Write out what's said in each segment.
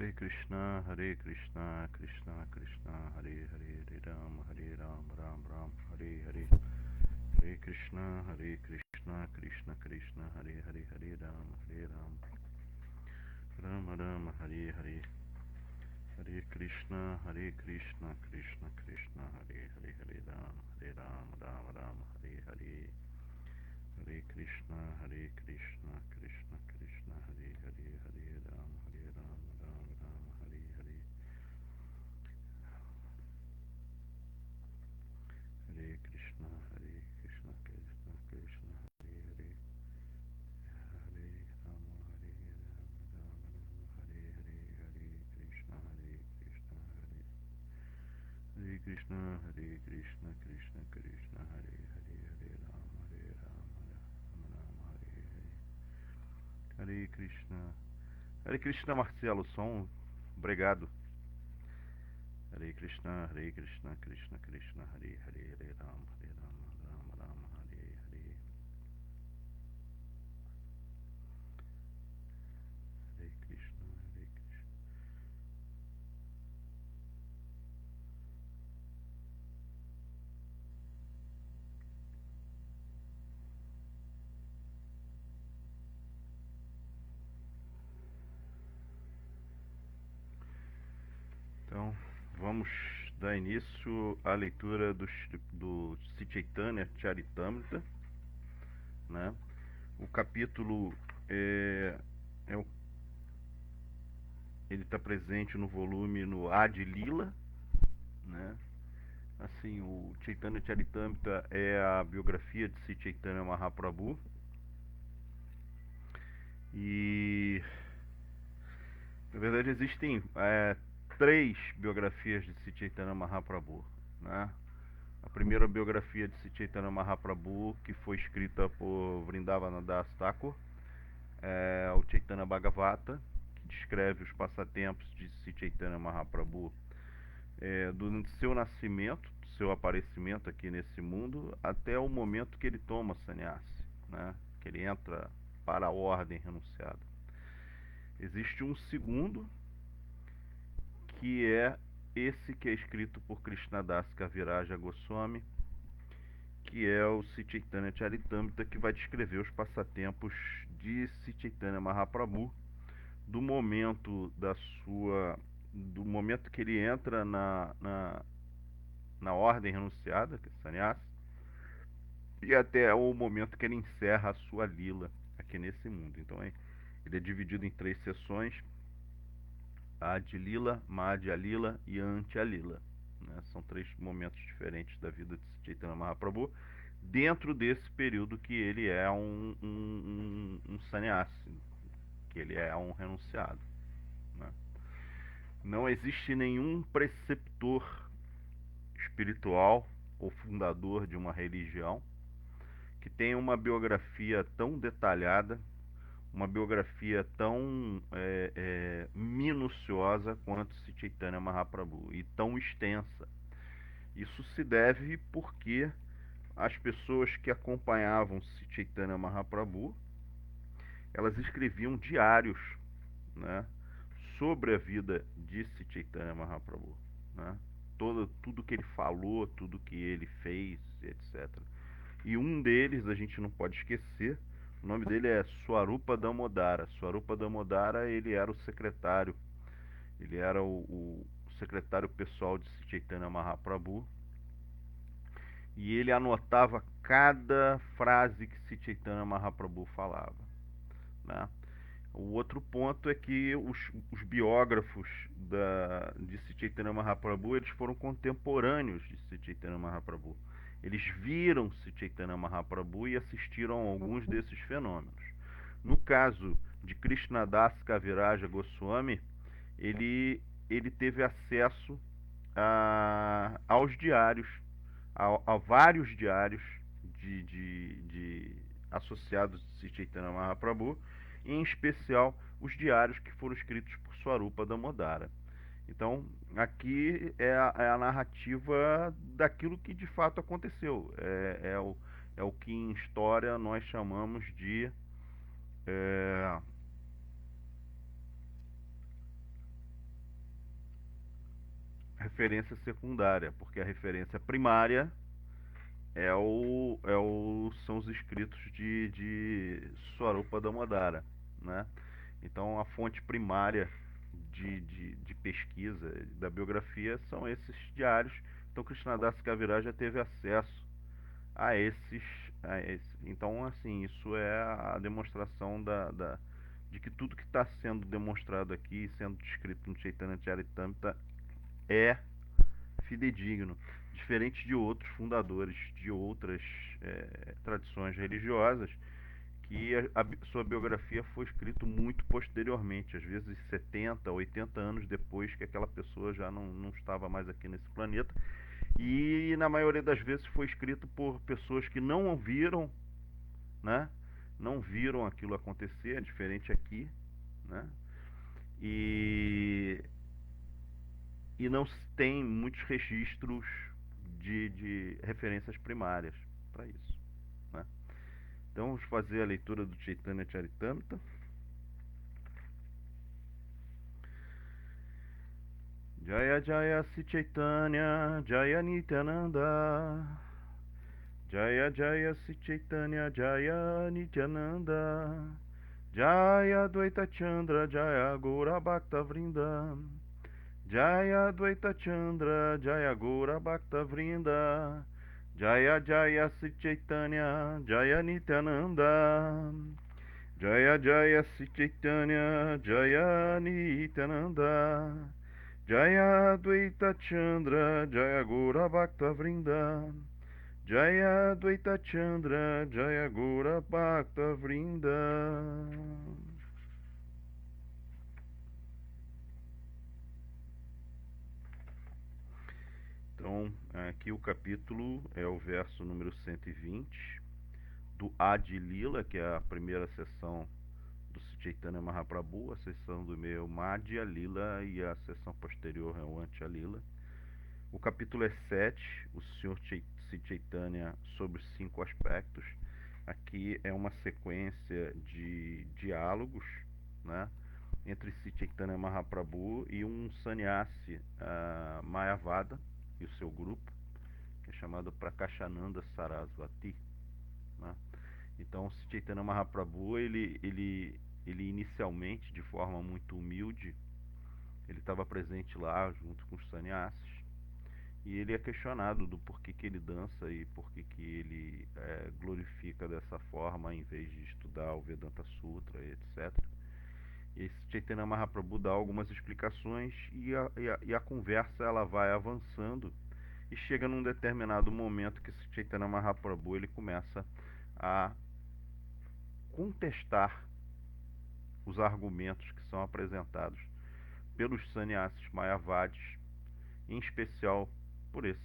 Hare Krishna, Krishna Krishna, Hare Hare, Hare Ram, Ram Ram, Hare Hare. Hare Krishna, Krishna Krishna, Hare Hare, Hare Ram, Ram Ram, Hare Hare. Hare Krishna, Krishna Krishna, Hare Hare, Hare Ram, Ram Ram, Hare Hare. Hare Krishna, Krishna Krishna, Hare Hare, Hare Ram, Ram Ram, Hare Hare. Hare Krishna, Krishna Krishna, Hare Hare. Hare Rama, Ram Hare Hare, Hare Krishna, Hare. Hare Krishna, Krishna Krishna, Hare Hare, Hare Rama, Ram Hare Hare. Hare Krishna. Hare Krishna, Marcelo, som. Obrigado. Hare Krishna, Krishna Krishna, Hare Hare, Hare Ram, Ram Hare Hare. Hare Krishna, Krishna. Então, vamos dar início à leitura do Sri Chaitanya Charitamrita, né? O capítulo ele está presente no volume no Adi Lila, né? Assim, o Chaitanya Charitamrita é a biografia de Sri Chaitanya Mahaprabhu. E na verdade existem três biografias de Sri Chaitanya Mahaprabhu, né? A primeira biografia de Sri Chaitanya Mahaprabhu, que foi escrita por Vrindavana Das Thakur, é o Chaitanya Bhagavata, que descreve os passatempos de Sri Chaitanya Mahaprabhu do seu nascimento, do seu aparecimento aqui nesse mundo, até o momento que ele toma sannyasi, né? Que ele entra para a ordem renunciada. Existe um segundo, que é esse que é escrito por Krishnadas Kaviraja Goswami, que é o Sri Chaitanya Charitamrita, que vai descrever os passatempos de Sri Chaitanya Mahaprabhu do momento que ele entra na ordem renunciada, que é sannyasa, e até o momento que ele encerra a sua lila aqui nesse mundo. Então ele é dividido em três sessões: Adi Lila, Madhya Lila e Antya Lila, né? São três momentos diferentes da vida de Chaitanya Mahaprabhu, dentro desse período que ele é um sannyasi, que ele é um renunciado, né? Não existe nenhum preceptor espiritual ou fundador de uma religião que tenha uma biografia tão detalhada, uma biografia tão minuciosa quanto Sri Chaitanya Mahaprabhu, e tão extensa. Isso se deve porque as pessoas que acompanhavam Sri Chaitanya Mahaprabhu, elas escreviam diários, né, sobre a vida de Sri Chaitanya Mahaprabhu, né? Tudo que ele falou, tudo que ele fez, etc. E um deles a gente não pode esquecer. O nome dele é Swarupa Damodara. Swarupa Damodara, ele era o secretário. Ele era o secretário pessoal de Sri Chaitanya Mahaprabhu. E ele anotava cada frase que Sri Chaitanya Mahaprabhu falava, né? O outro ponto é que os biógrafos de Sri Chaitanya Mahaprabhu, eles foram contemporâneos de Sri Chaitanya Mahaprabhu. Eles viram Sri Chaitanya Mahaprabhu e assistiram a alguns desses fenômenos. No caso de Krishnadas Kaviraja Goswami, ele teve acesso aos diários, a vários diários de associados de Sri Chaitanya Mahaprabhu, em especial os diários que foram escritos por Swarupa Damodara. Então, aqui é a narrativa daquilo que de fato aconteceu. É o que em história nós chamamos de referência secundária, porque a referência primária são os escritos de Swarupa Damodara, né? Então a fonte primária de pesquisa da biografia são esses diários. Então Krishnadas Kaviraj já teve acesso então, assim, isso é a demonstração de que tudo que está sendo demonstrado aqui, sendo descrito no Chaitanya Charitamrita, é fidedigno, diferente de outros fundadores de outras tradições religiosas, que sua biografia foi escrita muito posteriormente, às vezes 70, 80 anos depois que aquela pessoa já não estava mais aqui nesse planeta, e na maioria das vezes foi escrito por pessoas que não viram, né? Não viram aquilo acontecer, é diferente aqui, né? E, e não se tem muitos registros de referências primárias para isso, né? Então vamos fazer a leitura do Chaitanya Charitamrita. Jaya Jaya Sri Chaitanya Jaya Nityananda Jaya Jaya Sri Chaitanya Jaya Nityananda Jaya Dvaita Chandra Jaya Gaura Bhakta Vrinda Jaya Dvaita Chandra Jaya Gaura Bhakta Vrinda Jaya Jaya Sri Chaitanya Jaya Nityananda Jaya Jaya Sri Chaitanya Jaya Nityananda Jaya Dvaita Chandra Jaya Gaura Bhakta Vrinda Jaya Dvaita Chandra Jaya Gaura Bhakta Vrinda. Então, aqui o capítulo é o verso número 120 do Adi Lila, que é a primeira sessão do Chaitanya Mahaprabhu. A sessão do meio é o Madhya Lila e a sessão posterior é o Antya Lila. O capítulo é 7, o Sr. Sri Chaitanya sobre 5 aspectos. Aqui é uma sequência de diálogos, né, entre Sri Chaitanya Mahaprabhu e um sannyasi Mayavada e o seu grupo, que é chamado Prakashananda Sarasvati, né? Então, Sri Chaitanya Mahaprabhu, ele inicialmente, de forma muito humilde, ele estava presente lá junto com os sannyasis, e ele é questionado do porquê que ele dança e porquê que ele glorifica dessa forma em vez de estudar o Vedanta Sutra, etc. E esse Chaitanya Mahaprabhu dá algumas explicações e a conversa ela vai avançando e chega num determinado momento que esse Chaitanya Mahaprabhu ele começa a contestar os argumentos que são apresentados pelos sannyasis mayavadis, em especial por esse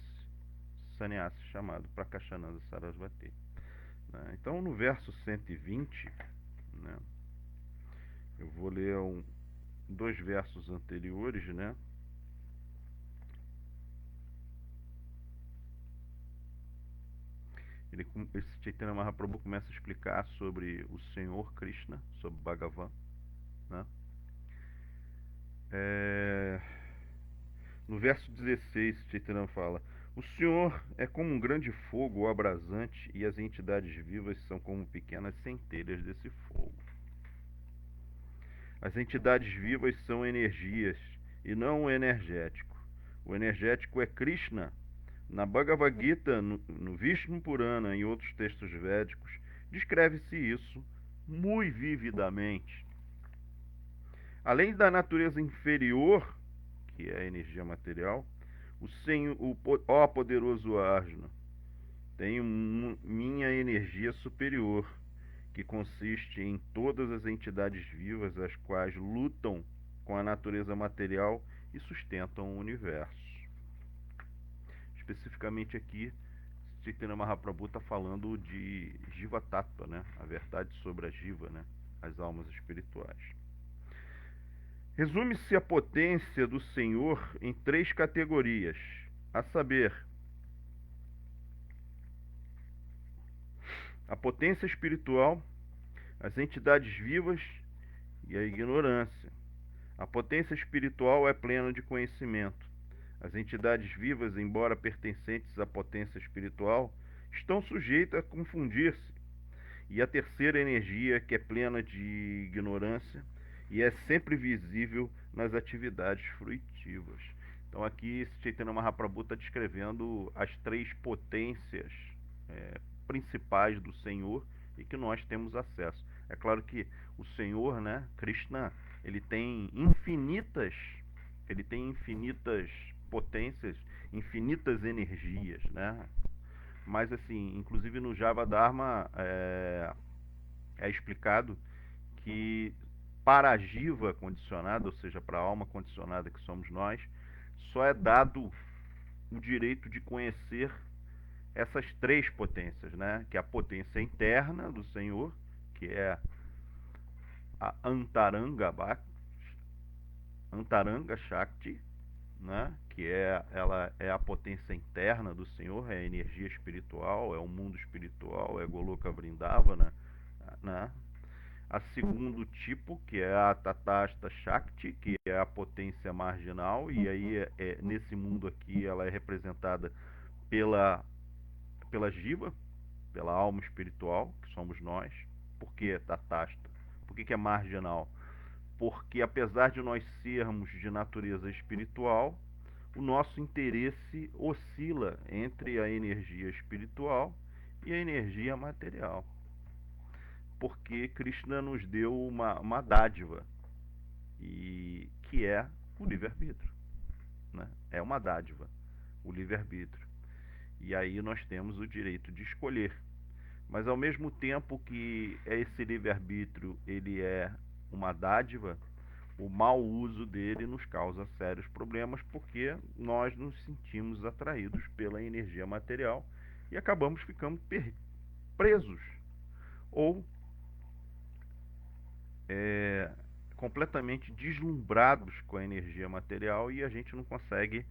sannyasi chamado Prakashananda Sarasvati, né? Então, no verso 120, né, eu vou ler dois versos anteriores, né? Esse Chaitanya Mahaprabhu começa a explicar sobre o Senhor Krishna, sobre Bhagavan, né? No verso 16, Chaitanya fala: o Senhor é como um grande fogo abrasante e as entidades vivas são como pequenas centelhas desse fogo. As entidades vivas são energias e não o energético. O energético é Krishna. Na Bhagavad Gita, no Vishnu Purana e em outros textos védicos, descreve-se isso muito vividamente. Além da natureza inferior, que é a energia material, ó poderoso Arjuna, tenho minha energia superior, que consiste em todas as entidades vivas as quais lutam com a natureza material e sustentam o universo. Especificamente aqui, Chaitanya Mahaprabhu está falando de Jiva Tattva, né? A verdade sobre a Jiva, né? As almas espirituais. Resume-se a potência do Senhor em 3 categorias, a saber, a potência espiritual, as entidades vivas e a ignorância. A potência espiritual é plena de conhecimento. As entidades vivas, embora pertencentes à potência espiritual, estão sujeitas a confundir-se. E a terceira energia, que é plena de ignorância e é sempre visível nas atividades fruitivas. Então aqui Chaitanya Mahaprabhu está descrevendo as três potências principais do Senhor e que nós temos acesso. É claro que o Senhor, né, Krishna, ele tem infinitas potências, infinitas energias, né? Mas assim, inclusive no Javadharma é explicado que para a jiva condicionada, ou seja, para a alma condicionada que somos nós, só é dado o direito de conhecer essas três potências, né? Que é a potência interna do Senhor, que é a Antaranga Shakti, né? Que ela é a potência interna do Senhor, é a energia espiritual, é o mundo espiritual, é Goloka Vrindavana, né? A segundo tipo, que é a Tatasta Shakti, que é a potência marginal, e aí nesse mundo aqui ela é representada pela jiva, pela alma espiritual, que somos nós. Por que Tatasta? Por que é marginal? Porque apesar de nós sermos de natureza espiritual, o nosso interesse oscila entre a energia espiritual e a energia material. Porque Krishna nos deu uma dádiva, e que é o livre-arbítrio, né? É uma dádiva, o livre-arbítrio. E aí nós temos o direito de escolher. Mas ao mesmo tempo que esse livre-arbítrio ele é uma dádiva, o mau uso dele nos causa sérios problemas, porque nós nos sentimos atraídos pela energia material e acabamos ficando presos ou completamente deslumbrados com a energia material, e a gente não consegue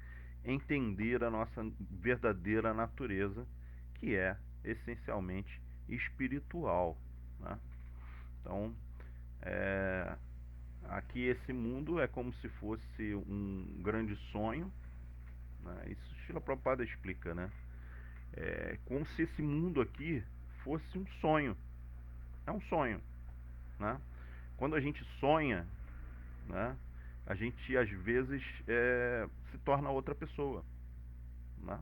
entender a nossa verdadeira natureza, que é essencialmente espiritual, né? Então, aqui esse mundo é como se fosse um grande sonho, né? Isso Srila Prabhupada explica, né? É como se esse mundo aqui fosse um sonho. É um sonho, né? Quando a gente sonha, né, a gente às vezes se torna outra pessoa, né?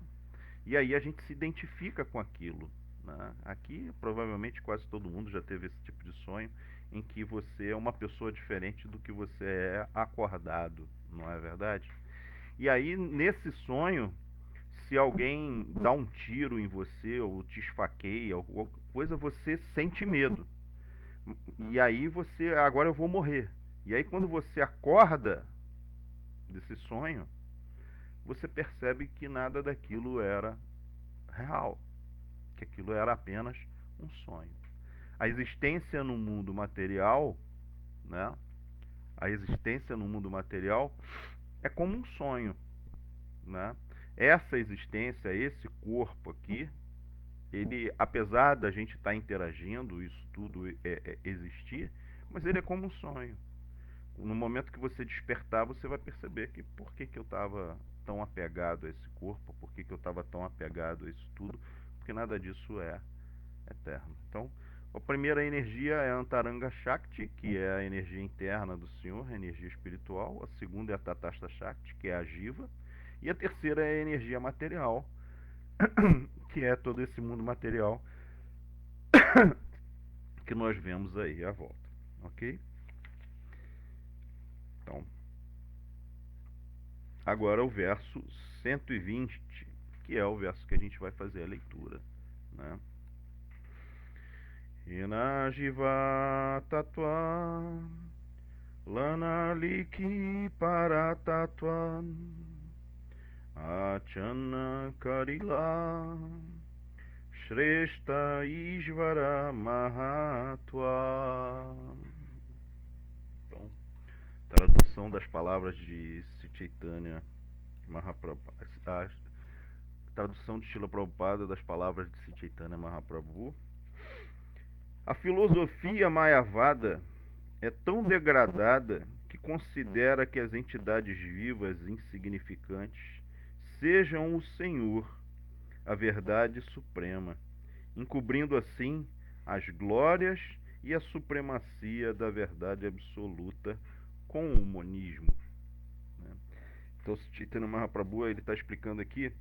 E aí a gente se identifica com aquilo, né? Aqui provavelmente quase todo mundo já teve esse tipo de sonho, em que você é uma pessoa diferente do que você é acordado, não é verdade? E aí nesse sonho, se alguém dá um tiro em você ou te esfaqueia, alguma coisa, você sente medo. E aí você, agora eu vou morrer. E aí quando você acorda desse sonho, você percebe que nada daquilo era real, que aquilo era apenas um sonho. A existência no mundo material, né? A existência no mundo material é como um sonho, né? Essa existência, esse corpo aqui, ele, apesar da gente estar interagindo, isso tudo existir, mas ele é como um sonho. No momento que você despertar, você vai perceber que por que eu estava tão apegado a esse corpo, por que eu estava tão apegado a isso tudo, porque nada disso é eterno. Então, a primeira energia é a Antaranga Shakti, que é a energia interna do Senhor, a energia espiritual. A segunda é a Tatasta Shakti, que é a Jiva. E a terceira é a energia material, que é todo esse mundo material que nós vemos aí à volta. Ok? Então, agora o verso 120, que é o verso que a gente vai fazer a leitura, né? Ina jiva tattva lana liki para tattva achana karila shrestha ishvara mahatva. Então, tradução das palavras de Chaitanya Mahaprabhu, a tradução de Srila Prabhupada das palavras de Chaitanya Mahaprabhu. A filosofia mayavada é tão degradada que considera que as entidades vivas insignificantes sejam o Senhor, a verdade suprema, encobrindo assim as glórias e a supremacia da verdade absoluta com o monismo. Então, Chaitanya Mahaprabhu ele está explicando aqui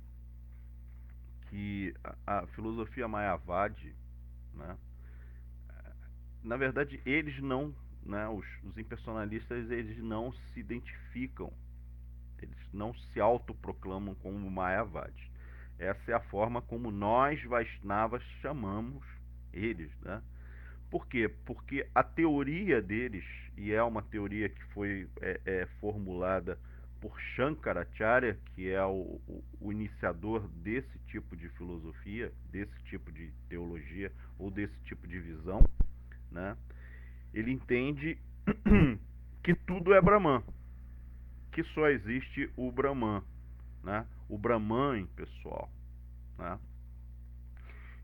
que a filosofia Mayavadi, né, na verdade eles não, né, os impersonalistas eles não se identificam, eles não se autoproclamam como Mayavadi. Essa é a forma como nós Vaishnavas chamamos eles, né? Por quê? Porque a teoria deles, e é uma teoria que foi formulada por Shankaracharya, que é o iniciador desse tipo de filosofia, desse tipo de teologia ou desse tipo de visão, né? Ele entende que tudo é Brahman, que só existe o Brahman, né? O Brahman, pessoal, né?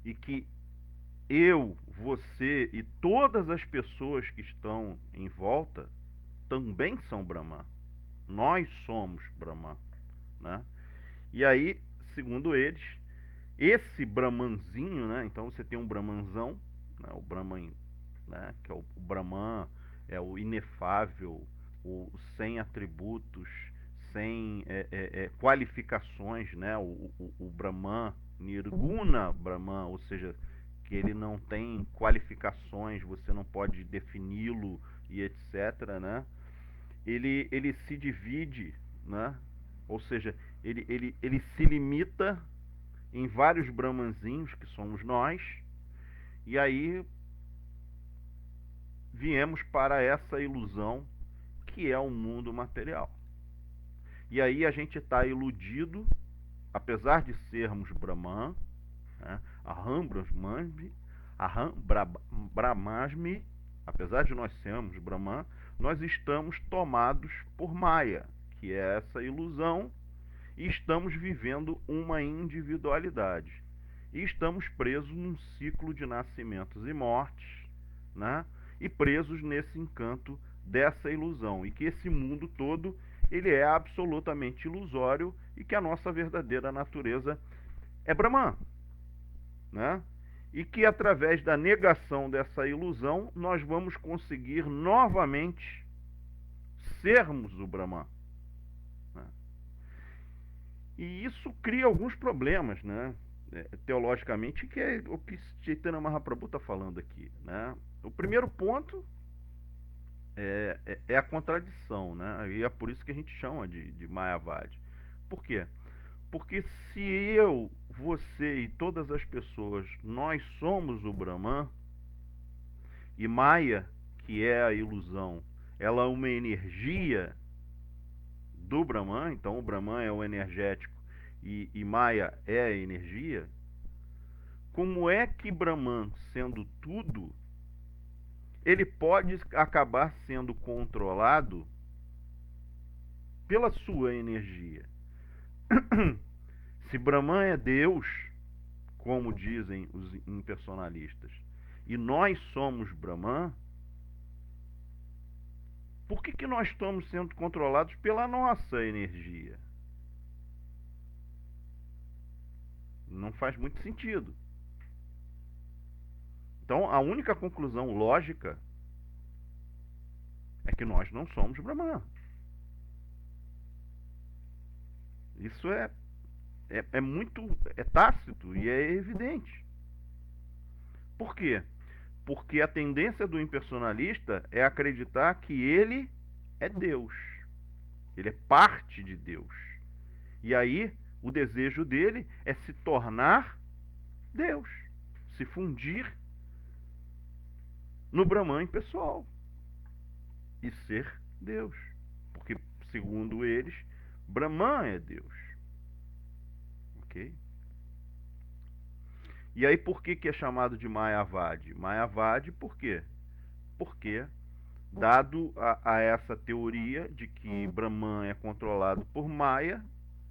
E que eu, você e todas as pessoas que estão em volta também são Brahman. Nós somos Brahman, né? E aí, segundo eles, esse Brahmanzinho, né? Então você tem um Brahmanzão, né? O Brahman, né? Que é o Brahman, é o inefável, o sem atributos, sem qualificações, né? O Brahman, Nirguna Brahman, ou seja, que ele não tem qualificações, você não pode defini-lo e etc, né? Ele se divide, né? Ou seja, ele se limita em vários brahmanzinhos, que somos nós, e aí viemos para essa ilusão que é o mundo material. E aí a gente está iludido, apesar de sermos Brahman, né? Aham Brahmasmi, Aham Brahmasmi, apesar de nós sermos Brahman, nós estamos tomados por Maya, que é essa ilusão, e estamos vivendo uma individualidade. E estamos presos num ciclo de nascimentos e mortes, né? E presos nesse encanto dessa ilusão. E que esse mundo todo ele é absolutamente ilusório e que a nossa verdadeira natureza é Brahman, né? E que através da negação dessa ilusão nós vamos conseguir novamente sermos o Brahman, né? E isso cria alguns problemas, né? Teologicamente, que é o que Chaitanya Mahaprabhu está falando aqui, né? O primeiro ponto é a contradição, né? E é por isso que a gente chama de Mayavadi. Por quê? Porque se eu, você e todas as pessoas, nós somos o Brahman, e Maya, que é a ilusão, ela é uma energia do Brahman, então o Brahman é o energético e Maya é a energia, como é que Brahman, sendo tudo, ele pode acabar sendo controlado pela sua energia? Se Brahman é Deus, como dizem os impersonalistas, e nós somos Brahman, por que nós estamos sendo controlados pela nossa energia? Não faz muito sentido. Então, a única conclusão lógica é que nós não somos Brahman. Isso é muito tácito e é evidente. Por quê? Porque a tendência do impersonalista é acreditar que ele é Deus. Ele é parte de Deus. E aí, o desejo dele é se tornar Deus, se fundir no Brahman pessoal e ser Deus. Porque, segundo eles, Brahman é Deus. Ok? E aí, por que é chamado de Mayavadi? Mayavadi, por quê? Porque, dado a essa teoria de que Brahman é controlado por Maya,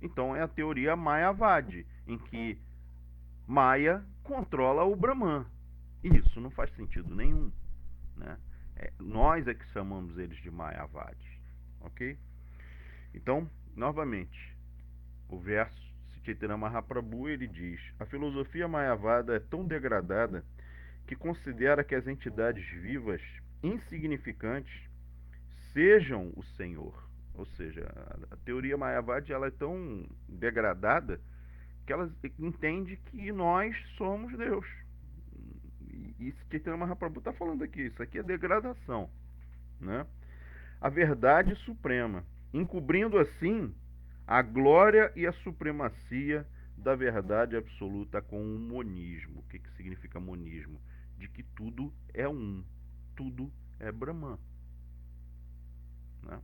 então é a teoria Mayavadi, em que Maya controla o Brahman. E isso não faz sentido nenhum, né? Nós é que chamamos eles de Mayavadi, ok? Então, novamente, o verso Chaitanya Mahaprabhu, ele diz: a filosofia mayavada é tão degradada que considera que as entidades vivas insignificantes sejam o Senhor. Ou seja, a teoria Mayavadi ela é tão degradada que ela entende que nós somos Deus. E Chaitanya Mahaprabhu está falando aqui, isso aqui é degradação, né? A verdade suprema, encobrindo assim a glória e a supremacia da verdade absoluta com o monismo. O que significa monismo? De que tudo é um, tudo é Brahman, né?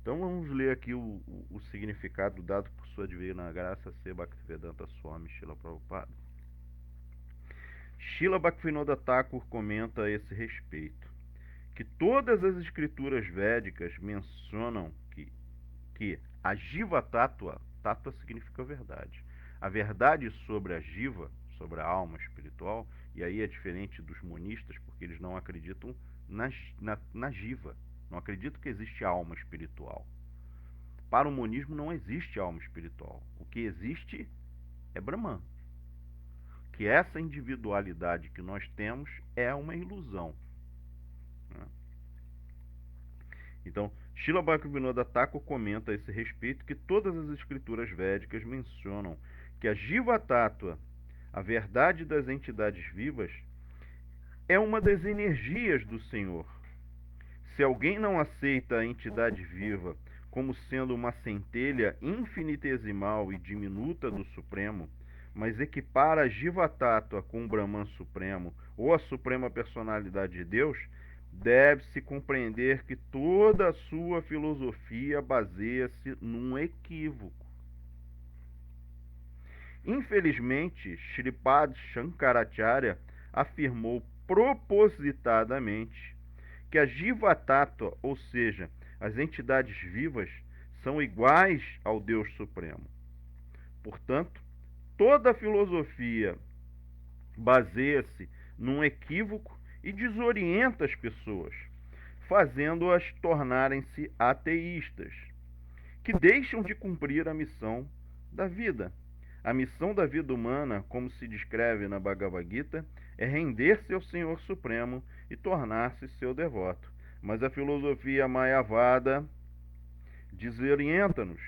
Então vamos ler aqui o significado dado por sua divina graça C. Bhaktivedanta Swami Srila Prabhupada. Srila Bhaktivinoda Thakur comenta a esse respeito que todas as escrituras védicas mencionam que a Jiva Tattva, Tattva significa verdade, a verdade sobre a Jiva, sobre a alma espiritual, e aí é diferente dos monistas, porque eles não acreditam na Jiva, não acreditam que existe alma espiritual. Para o monismo não existe alma espiritual, o que existe é Brahman, que essa individualidade que nós temos é uma ilusão, né? Então, Srila Bhaktivinoda Thakur comenta a esse respeito que todas as escrituras védicas mencionam que a Jiva Tattva, a verdade das entidades vivas, é uma das energias do Senhor. Se alguém não aceita a entidade viva como sendo uma centelha infinitesimal e diminuta do Supremo, mas equipara a Jiva Tattva com o Brahman Supremo ou a Suprema Personalidade de Deus, deve-se compreender que toda a sua filosofia baseia-se num equívoco. Infelizmente, Shripad Shankaracharya afirmou propositadamente que a Jiva Tattva, ou seja, as entidades vivas, são iguais ao Deus Supremo. Portanto, toda a filosofia baseia-se num equívoco e desorienta as pessoas, fazendo-as tornarem-se ateístas, que deixam de cumprir a missão da vida. A missão da vida humana, como se descreve na Bhagavad Gita, é render-se ao Senhor Supremo e tornar-se seu devoto. Mas a filosofia mayavada desorienta-nos,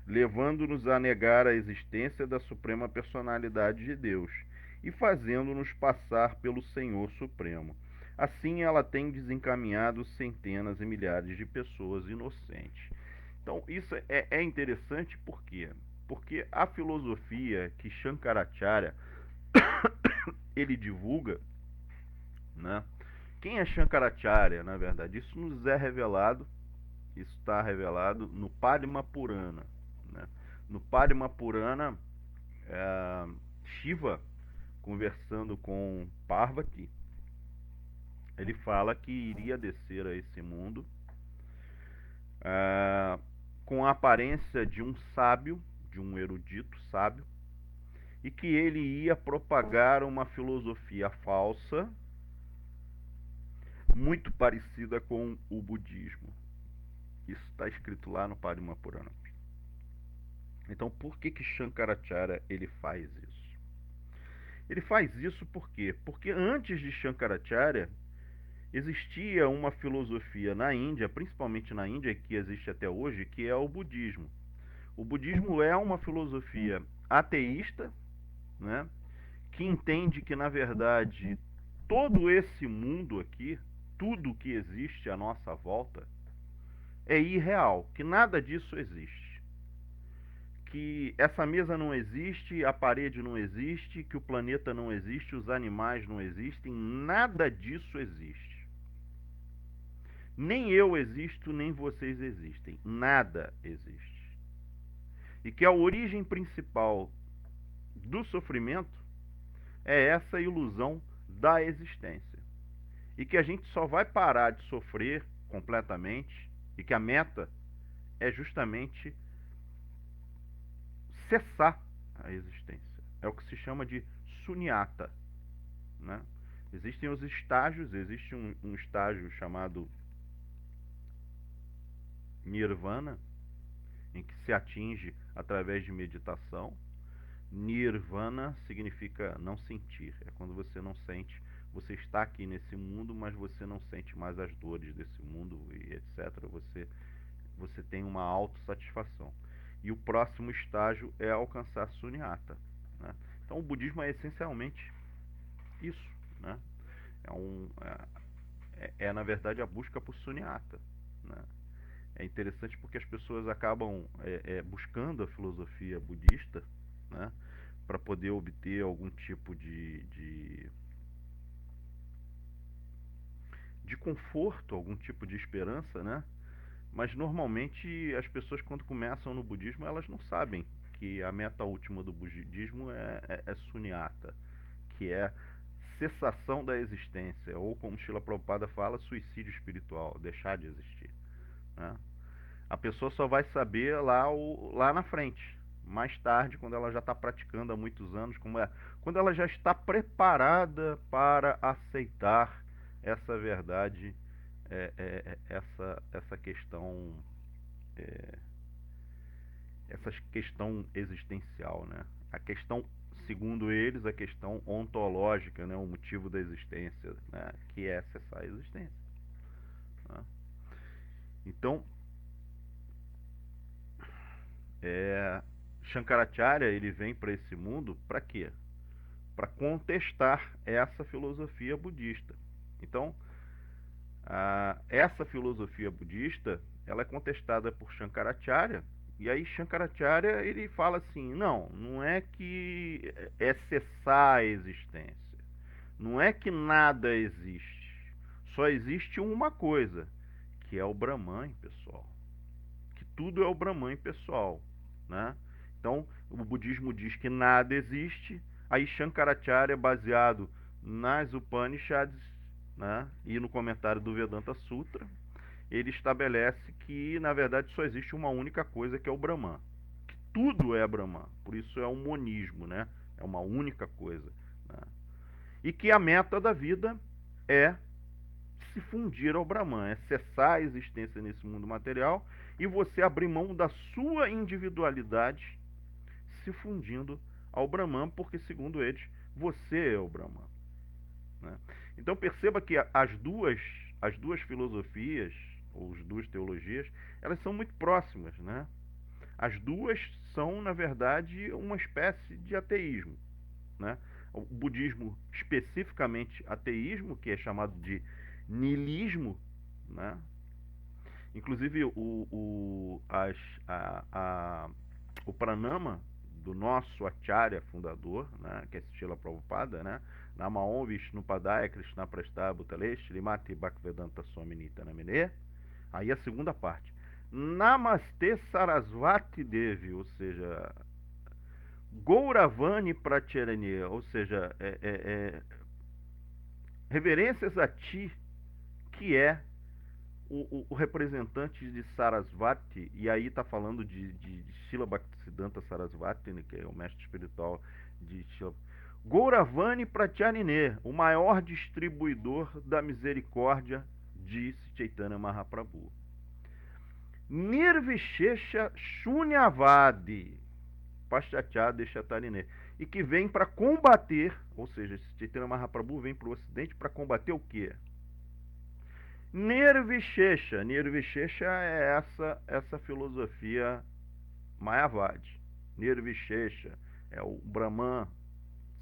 levando-nos a negar a existência da Suprema Personalidade de Deus e fazendo-nos passar pelo Senhor Supremo. Assim, ela tem desencaminhado centenas e milhares de pessoas inocentes. Então, isso é interessante por quê? Porque a filosofia que Shankaracharya ele divulga, né? Quem é Shankaracharya, na verdade? Isso nos é revelado, isso está revelado no Padma Purana, né? No Padma Purana, Shiva, conversando com Parvati, ele fala que iria descer a esse mundo com a aparência de um sábio, de um erudito sábio, e que ele ia propagar uma filosofia falsa, muito parecida com o budismo. Isso está escrito lá no Padma Purana. Então, por que Shankaracharya ele faz isso? Ele faz isso por quê? Porque antes de Shankaracharya existia uma filosofia na Índia, principalmente na Índia, que existe até hoje, que é o budismo. O budismo é uma filosofia ateísta, né, que entende que, na verdade, todo esse mundo aqui, tudo que existe à nossa volta, é irreal, que nada disso existe. Que essa mesa não existe, a parede não existe, que o planeta não existe, os animais não existem, nada disso existe. Nem eu existo, nem vocês existem. Nada existe. E que a origem principal do sofrimento é essa ilusão da existência. E que a gente só vai parar de sofrer completamente, e que a meta é justamente cessar a existência. É o que se chama de sunyata, né? Existem os estágios, existe um estágio chamado nirvana, em que se atinge através de meditação, Nirvana significa não sentir. É quando você não sente, você está aqui nesse mundo, mas você não sente mais as dores desse mundo e etc. Você tem uma autossatisfação. E o próximo estágio é alcançar Sunyata, né? Então o budismo é essencialmente isso, né? Na verdade a busca por Sunyata, né? É interessante porque as pessoas acabam buscando a filosofia budista, né, para poder obter algum tipo de conforto, algum tipo de esperança, né? Mas normalmente as pessoas quando começam no budismo elas não sabem que a meta última do budismo é Sunyata, que é cessação da existência, ou como Srila Prabhupada fala, suicídio espiritual, deixar de existir, né? A pessoa só vai saber lá na frente, mais tarde, quando ela já está praticando há muitos anos, quando ela já está preparada para aceitar essa verdade, essa questão, é, essa questão existencial, né? A questão, segundo eles, a questão ontológica, né? O motivo da existência, né? Que é cessar a existência, né? Então, Shankaracharya ele vem para esse mundo para quê? Para contestar essa filosofia budista. Então, essa filosofia budista ela é contestada por Shankaracharya, e aí Shankaracharya ele fala assim, não é que é cessar a existência, não é que nada existe, só existe uma coisa, que é o Brahman, pessoal, que tudo é o Brahman, pessoal, né? Então, o budismo diz que nada existe, aí Shankaracharya, baseado nas Upanishads, né, e no comentário do Vedanta Sutra, ele estabelece que, na verdade, só existe uma única coisa, que é o Brahman. Que tudo é Brahman, por isso é um monismo, né? É uma única coisa, né? E que a meta da vida é se fundir ao Brahman, é cessar a existência nesse mundo material e você abrir mão da sua individualidade se fundindo ao Brahman, porque segundo eles, você é o Brahman, né? Então perceba que as duas filosofias, ou as duas teologias, elas são muito próximas, né? As duas são, na verdade, uma espécie de ateísmo, né? O budismo, especificamente ateísmo, que é chamado de niilismo, né? Inclusive o pranama do nosso acharya fundador, né, que é Srila Prabhupada, né? Namaon Vishnupadaya Krishna Prastha Bhutale Shrimati Bhaktivedanta Swami Nityamine. Aí a segunda parte. Namaste Sarasvati Devi, ou seja, Gouravani Pratyarani, ou seja, reverências a ti, que é o representante de Sarasvati, e aí está falando de Srila Bhaktisiddhanta Sarasvati, né, que é o mestre espiritual de Srila Gouravani Pratyarine, o maior distribuidor da misericórdia, disse Chaitanya Mahaprabhu. Nirvishesha Shunyavadi Paschachade Chatarine, e que vem para combater, ou seja, Chaitanya Mahaprabhu vem para o ocidente para combater o quê? Nirvishesha. Nirvishesha é essa filosofia Mayavadi. Nirvishesha é o Brahman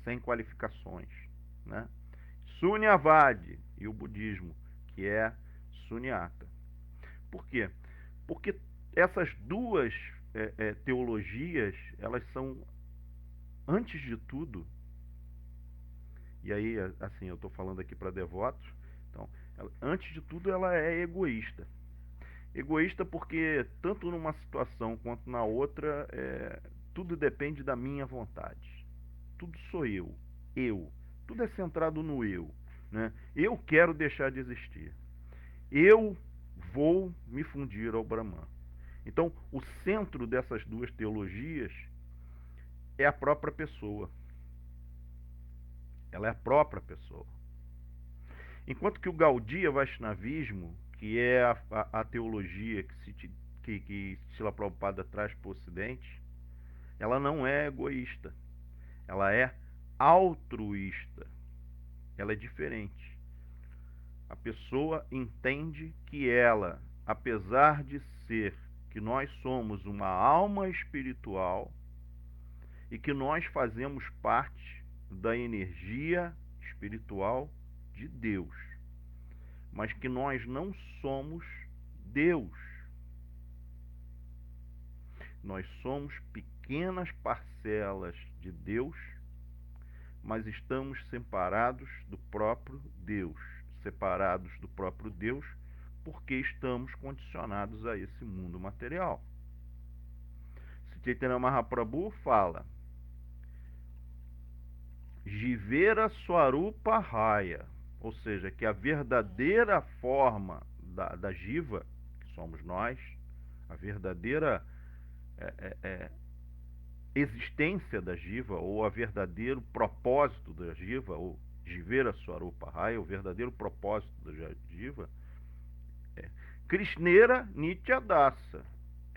sem qualificações, né? Sunyavadi e o budismo, que é Sunyata. Por quê? Porque essas duas teologias, elas são, antes de tudo, e aí, assim, eu estou falando aqui para devotos, então, antes de tudo, ela é egoísta. Egoísta porque, tanto numa situação quanto na outra, tudo depende da minha vontade. Tudo sou eu. Eu. Tudo é centrado no eu, né? Eu quero deixar de existir. Eu vou me fundir ao Brahman. Então, o centro dessas duas teologias é a própria pessoa. Ela é a própria pessoa. Enquanto que o Gaudiya Vaishnavismo, que é a teologia que Srila Prabhupada traz para o Ocidente, ela não é egoísta. ela é altruísta, ela é diferente. A pessoa entende que ela, apesar de ser que nós somos uma alma espiritual e que nós fazemos parte da energia espiritual de Deus, mas que nós não somos Deus. Nós somos pequenas parcelas de Deus, mas estamos separados do próprio Deus. Separados do próprio Deus porque estamos condicionados a esse mundo material. Chaitanya Mahaprabhu fala: Jivera Swarupa Raya, ou seja, que a verdadeira forma da Jiva, que somos nós, a verdadeira existência da Jiva, ou a verdadeiro propósito da Jiva, ou Jivera Swarupa Raya, o verdadeiro propósito da Jiva, é Krishnera Nityadasa,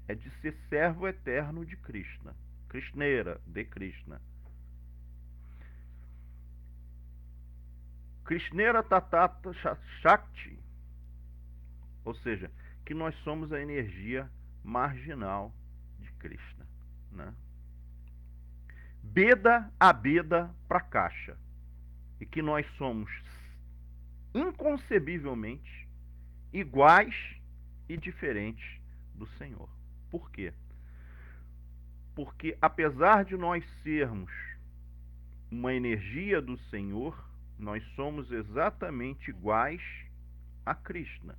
é de ser servo eterno de Krishna. Krishnera, de Krishna. Krishnera Tatata Shakti, ou seja, que nós somos a energia marginal de Krishna, né? Beda Abeda Prakasha, e que nós somos inconcebivelmente iguais e diferentes do Senhor. Por quê? Porque apesar de nós sermos uma energia do Senhor, nós somos exatamente iguais a Krishna.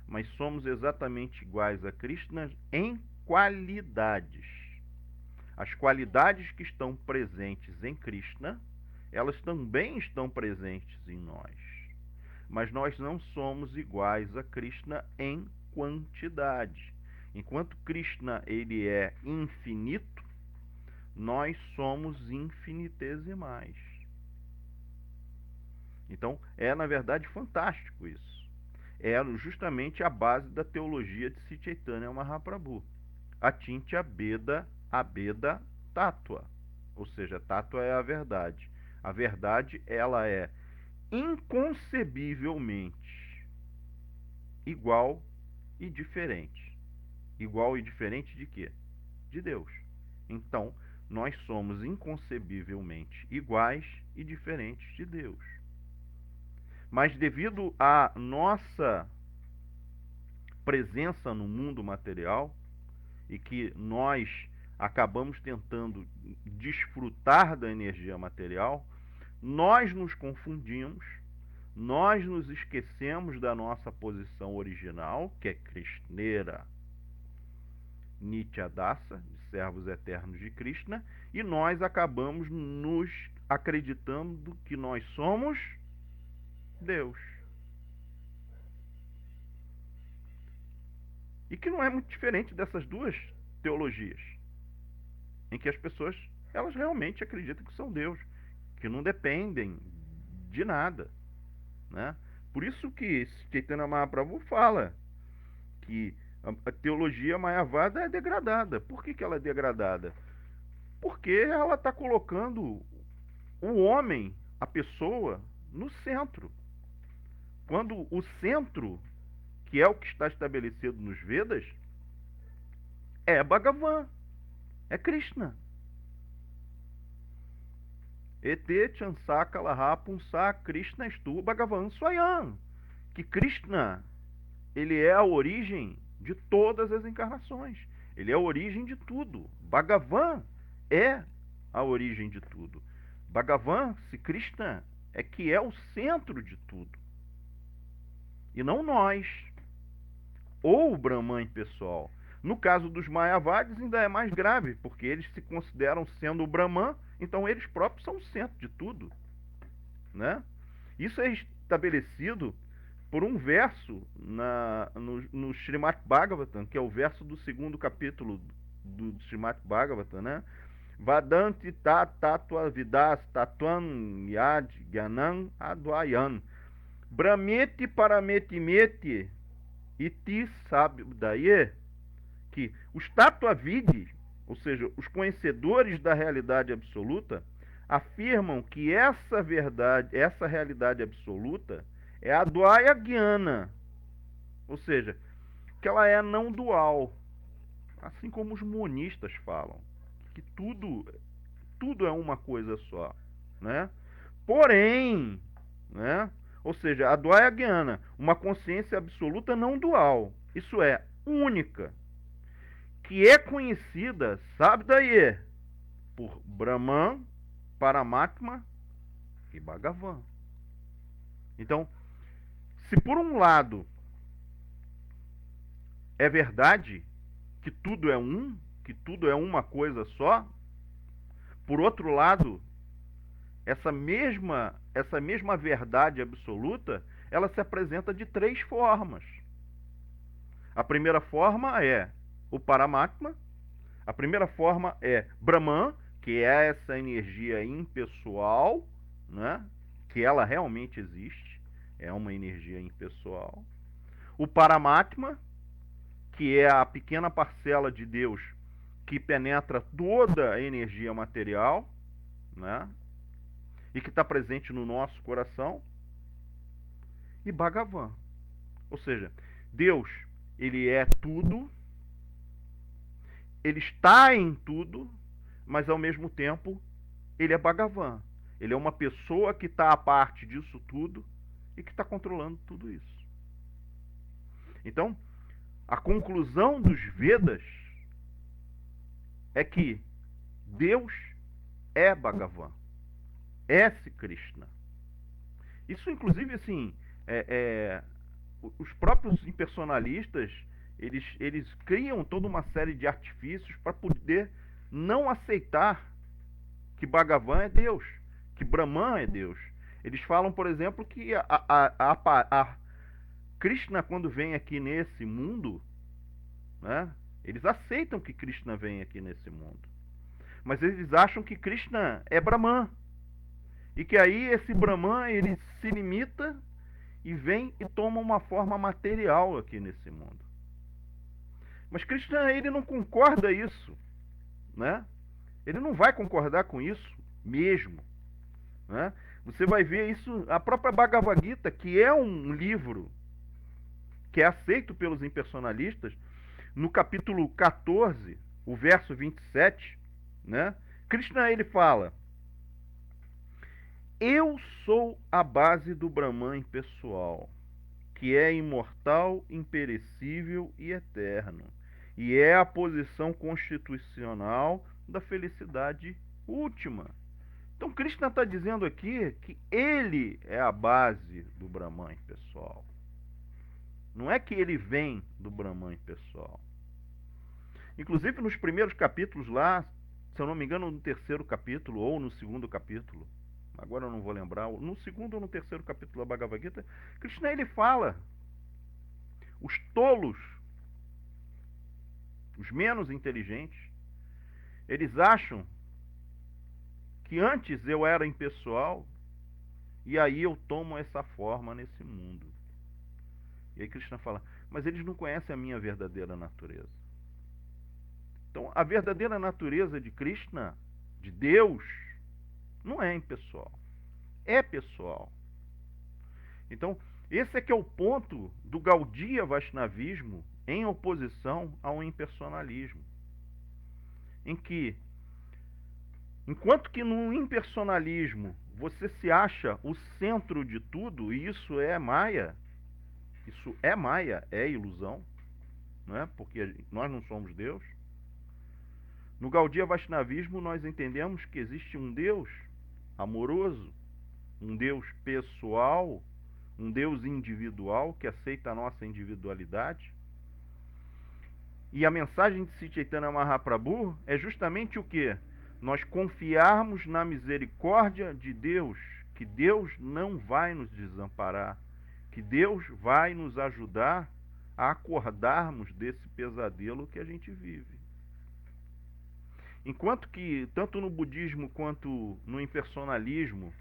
Mas somos exatamente iguais a Krishna em qualidades. As qualidades que estão presentes em Krishna, elas também estão presentes em nós. Mas nós não somos iguais a Krishna em quantidade. Enquanto Krishna ele é infinito, nós somos infinitesimais. Então, é na verdade fantástico isso. É justamente a base da teologia de Sri Chaitanya Mahaprabhu. Atintya Beda Abeda Tattva. Ou seja, Tattva é a verdade. A verdade, ela é inconcebivelmente igual e diferente. Igual e diferente de quê? De Deus. Então, nós somos inconcebivelmente iguais e diferentes de Deus. Mas devido à nossa presença no mundo material, e que nós acabamos tentando desfrutar da energia material, nós nos confundimos, nós nos esquecemos da nossa posição original, que é Krishnera Nityadasa, de servos eternos de Krishna, e nós acabamos nos acreditando que nós somos Deus. E que não é muito diferente dessas duas teologias, em que as pessoas, elas realmente acreditam que são Deus, que não dependem de nada, né? Por isso que Chaitanya Mahaprabhu fala que a teologia mayavada é degradada. Por que ela é degradada? Porque ela está colocando o homem, a pessoa, no centro. Quando o centro, que é o que está estabelecido nos Vedas, é Bhagavan, é Krishna. Ete Chansaka Laha Punsa Krishna Estu Bhagavan Swayam. Que Krishna, ele é a origem de todas as encarnações. Ele é a origem de tudo. Bhagavan é a origem de tudo. Bhagavan, se Krishna, é que é o centro de tudo. E não nós. Ou o Brahman pessoal. No caso dos Mayavadis ainda é mais grave, porque eles se consideram sendo o Brahman, então eles próprios são o centro de tudo, né? Isso é estabelecido por um verso no Srimad Bhagavatam, que é o verso do 2º capítulo do Srimad Bhagavatam, né? Vadanti tatua vidas tatuan yad gyanam advayan brahmeti parametimeti iti sabdaye, que os tatuavides, ou seja, os conhecedores da realidade absoluta, afirmam que essa verdade, essa realidade absoluta é a Dvaya Jnana, ou seja, que ela é não dual, assim como os monistas falam, que tudo é uma coisa só, né? Porém, né? Ou seja, a Dvaya Jnana, uma consciência absoluta não dual, isso é, única, que é conhecida, sabe daí, por Brahman, Paramatma e Bhagavan. Então, se por um lado é verdade que tudo é um, que tudo é uma coisa só, por outro lado, essa mesma verdade absoluta, ela se apresenta de três formas. A primeira forma é o Paramatma, a primeira forma é Brahman, que é essa energia impessoal, né? Que ela realmente existe, é uma energia impessoal. O Paramatma, que é a pequena parcela de Deus que penetra toda a energia material, né? E que está presente no nosso coração. E Bhagavan, ou seja, Deus, ele é tudo, ele está em tudo, mas ao mesmo tempo ele é Bhagavan. Ele é uma pessoa que está à parte disso tudo e que está controlando tudo isso. Então, a conclusão dos Vedas é que Deus é Bhagavan, é Krishna. Isso, inclusive, assim, os próprios impersonalistas, eles criam toda uma série de artifícios para poder não aceitar que Bhagavan é Deus, que Brahman é Deus. Eles falam, por exemplo, que a Krishna, quando vem aqui nesse mundo, né, eles aceitam que Krishna vem aqui nesse mundo. Mas eles acham que Krishna é Brahman. E que aí esse Brahman, ele se limita e vem e toma uma forma material aqui nesse mundo. Mas Krishna, ele não concorda isso, né? Ele não vai concordar com isso mesmo, né? Você vai ver isso, a própria Bhagavad Gita, que é um livro que é aceito pelos impersonalistas, no capítulo 14, o verso 27, né? Krishna, ele fala: eu sou a base do Brahman impessoal, que é imortal, imperecível e eterno, e é a posição constitucional da felicidade última. Então Krishna está dizendo aqui que ele é a base do Brahman impessoal. Não é que ele vem do Brahman impessoal. Inclusive nos primeiros capítulos lá, se eu não me engano, no terceiro capítulo ou no segundo capítulo, agora eu não vou lembrar, no segundo ou no terceiro capítulo da Bhagavad Gita, Krishna, ele fala: os tolos, os menos inteligentes, eles acham que antes eu era impessoal e aí eu tomo essa forma nesse mundo. E aí Krishna fala: mas eles não conhecem a minha verdadeira natureza. Então, a verdadeira natureza de Krishna, de Deus, não é impessoal, é pessoal. Então, esse é que é o ponto do Gaudiya Vaishnavismo em oposição ao impersonalismo, em que, enquanto que no impersonalismo você se acha o centro de tudo, e isso é Maya, é ilusão, não é? Porque nós não somos Deus. No Gaudiya Vaishnavismo nós entendemos que existe um Deus amoroso, um Deus pessoal, um Deus individual que aceita a nossa individualidade. E a mensagem de Sri Chaitanya Mahaprabhu é justamente o quê? Nós confiarmos na misericórdia de Deus, que Deus não vai nos desamparar, que Deus vai nos ajudar a acordarmos desse pesadelo que a gente vive. Enquanto que, tanto no budismo quanto no impersonalismo,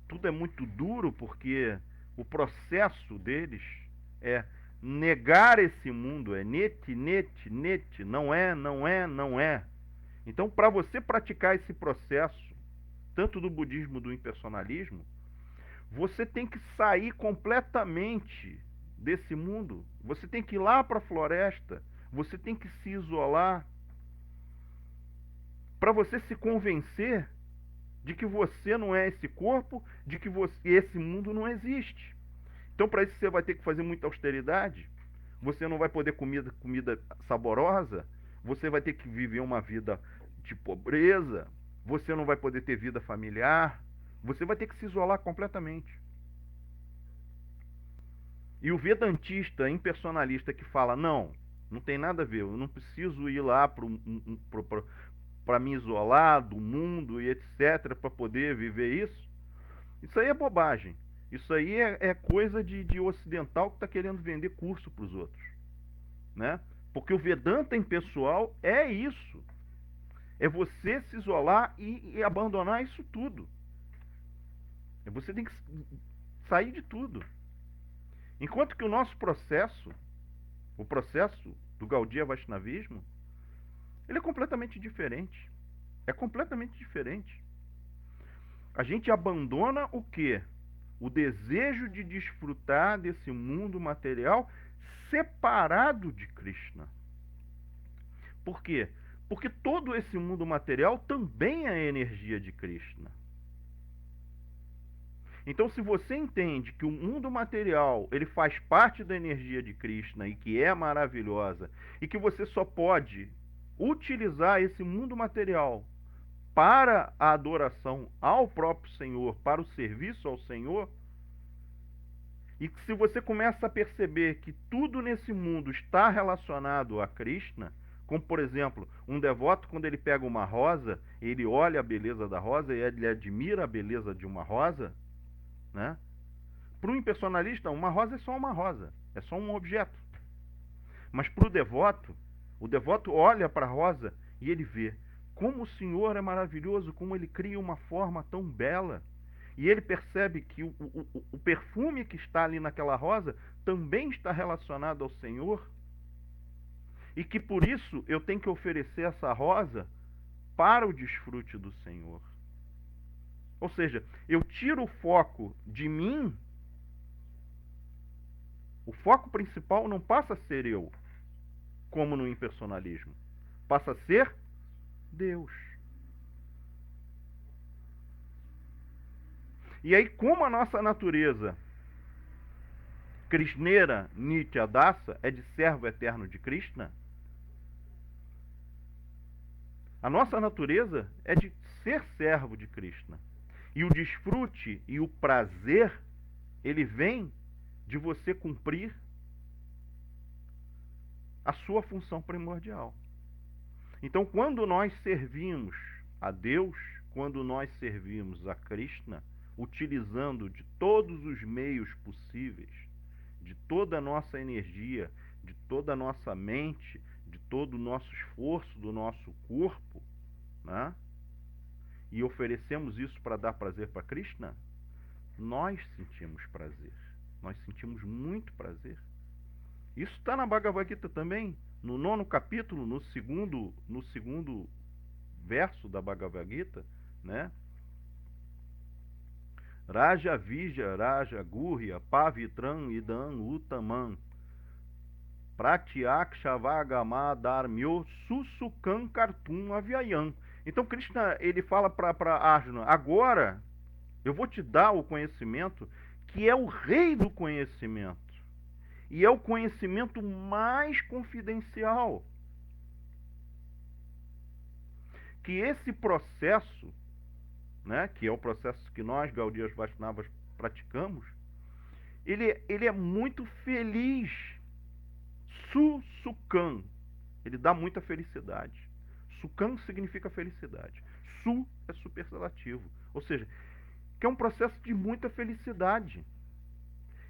tudo é muito duro, porque o processo deles é negar esse mundo, é nete, não é. Então, para você praticar esse processo tanto do budismo do impersonalismo, você tem que sair completamente desse mundo. Você tem que ir lá para a floresta, você tem que se isolar para você se convencer de que você não é esse corpo, de que esse mundo não existe. Então, para isso, você vai ter que fazer muita austeridade, você não vai poder comer comida saborosa, você vai ter que viver uma vida de pobreza, você não vai poder ter vida familiar, você vai ter que se isolar completamente. E o vedantista impersonalista que fala, não tem nada a ver, eu não preciso ir lá para me isolar do mundo e etc, para poder viver isso aí é bobagem. Isso aí é coisa de ocidental que está querendo vender curso para os outros, né? Porque o Vedanta impessoal é isso. É você se isolar e abandonar isso tudo. Você tem que sair de tudo. Enquanto que o nosso processo, o processo do Gaudiya Vaishnavismo, ele é completamente diferente. É completamente diferente. A gente abandona o quê? O desejo de desfrutar desse mundo material separado de Krishna. Por quê? Porque todo esse mundo material também é energia de Krishna. Então, se você entende que o mundo material ele faz parte da energia de Krishna e que é maravilhosa, e que você só pode utilizar esse mundo material para a adoração ao próprio Senhor, para o serviço ao Senhor, e que se você começa a perceber que tudo nesse mundo está relacionado a Krishna, como por exemplo, um devoto quando ele pega uma rosa, ele olha a beleza da rosa e ele admira a beleza de uma rosa, né? Para o impersonalista, uma rosa é só uma rosa, é só um objeto. Mas para o devoto olha para a rosa e ele vê como o Senhor é maravilhoso, como ele cria uma forma tão bela. E ele percebe que o perfume que está ali naquela rosa também está relacionado ao Senhor. E que por isso eu tenho que oferecer essa rosa para o desfrute do Senhor. Ou seja, eu tiro o foco de mim. O foco principal não passa a ser eu, como no impersonalismo. Passa a ser Deus. E aí, como a nossa natureza Krishneira Nitya Dasa é de servo eterno de Krishna, a nossa natureza é de ser servo de Krishna. E o desfrute e o prazer, ele vem de você cumprir a sua função primordial. Então, quando nós servimos a Deus, quando nós servimos a Krishna, utilizando de todos os meios possíveis, de toda a nossa energia, de toda a nossa mente, de todo o nosso esforço, do nosso corpo, né? E oferecemos isso para dar prazer para Krishna, nós sentimos prazer. Nós sentimos muito prazer. Isso está na Bhagavad Gita também, no 9º capítulo, no segundo verso da Bhagavad Gita, né? Raja Vija, Raja Gurya, Pavitram Idam Uttamam, Pratyakshavagama Dharmyo Susukam Kartum Avyayam. Então Krishna, ele fala para Arjuna, agora eu vou te dar o conhecimento que é o rei do conhecimento. E é o conhecimento mais confidencial. Que esse processo, né, que é o processo que nós, Gaudiyas Vaishnavas, praticamos, ele é muito feliz. Su-sukam. Ele dá muita felicidade. Sukam significa felicidade. Su é superlativo. Ou seja, que é um processo de muita felicidade.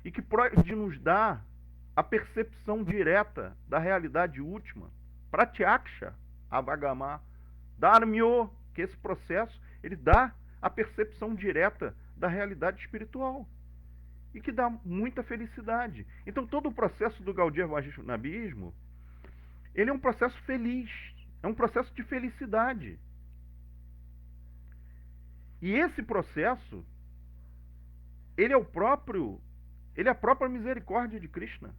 E que pode nos dar a percepção direta da realidade última. Pratyaksha, avagama, dharmyo, que esse processo ele dá a percepção direta da realidade espiritual. E que dá muita felicidade. Então todo o processo do Gaudiya Vaishnavismo, ele é um processo feliz, é um processo de felicidade. E esse processo, ele é o próprio, ele é a própria misericórdia de Krishna.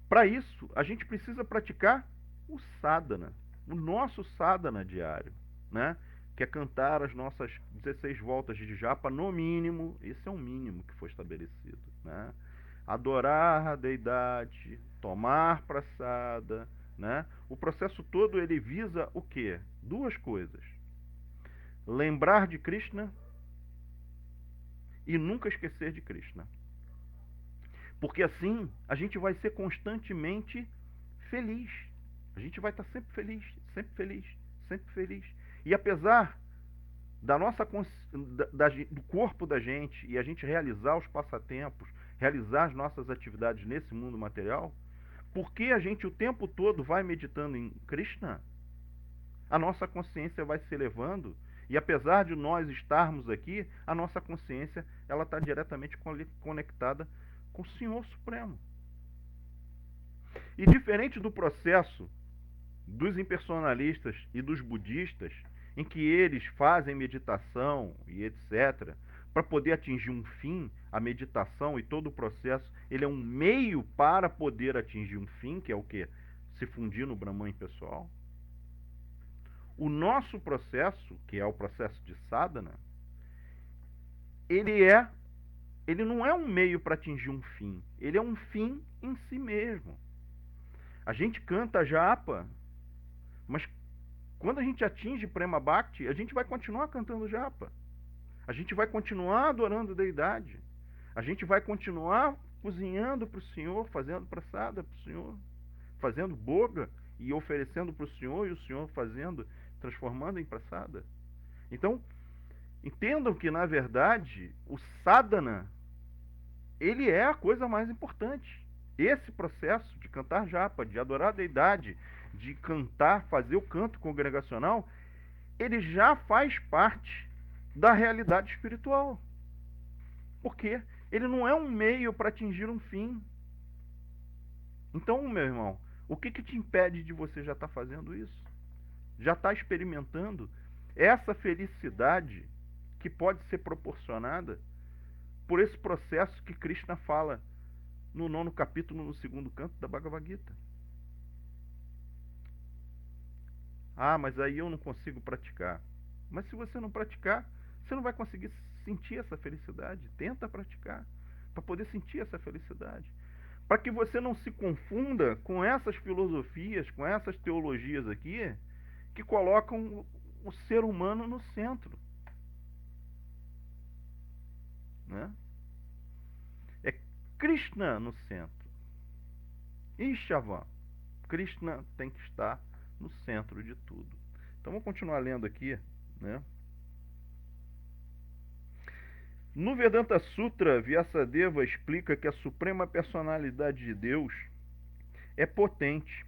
Para isso, a gente precisa praticar o sadhana, o nosso sadhana diário, né? Que é cantar as nossas 16 voltas de japa no mínimo. Esse é o mínimo que foi estabelecido, né? Adorar a deidade, tomar prasada, né? O processo todo ele visa o quê? Duas coisas: lembrar de Krishna e nunca esquecer de Krishna. Porque assim a gente vai ser constantemente feliz. A gente vai estar sempre feliz, sempre feliz, sempre feliz. E apesar da nossa do corpo da gente e a gente realizar os passatempos, realizar as nossas atividades nesse mundo material, porque a gente o tempo todo vai meditando em Krishna, a nossa consciência vai se elevando. E apesar de nós estarmos aqui, a nossa consciência ela está diretamente conectada com o Senhor Supremo. E diferente do processo dos impersonalistas e dos budistas, em que eles fazem meditação e etc., para poder atingir um fim, a meditação e todo o processo, ele é um meio para poder atingir um fim, que é o quê? Se fundir no Brahman pessoal. O nosso processo, que é o processo de sadhana, ele não é um meio para atingir um fim, ele é um fim em si mesmo. A gente canta japa, mas quando a gente atinge Prema Bhakti, a gente vai continuar cantando japa. A gente vai continuar adorando a deidade. A gente vai continuar cozinhando para o Senhor, fazendo prasada para o Senhor, fazendo boga e oferecendo para o Senhor, e o Senhor fazendo, transformando em prasada. Então, entendam que, na verdade, o sadhana, ele é a coisa mais importante. Esse processo de cantar japa, de adorar a deidade, de cantar, fazer o canto congregacional, ele já faz parte da realidade espiritual. Porque ele não é um meio para atingir um fim. Então, meu irmão, o que te impede de você já estar fazendo isso? Já estar experimentando essa felicidade que pode ser proporcionada por esse processo que Krishna fala no 9º capítulo, no 2º canto da Bhagavad Gita. Ah, mas aí eu não consigo praticar. Mas se você não praticar, você não vai conseguir sentir essa felicidade. Tenta praticar para poder sentir essa felicidade. Para que você não se confunda com essas filosofias, com essas teologias aqui, que colocam o ser humano no centro. Né? É Krishna no centro. Ishavan. Krishna tem que estar no centro de tudo. Então vamos continuar lendo aqui, né? No Vedanta Sutra, Vyasadeva explica que a suprema personalidade de Deus é potente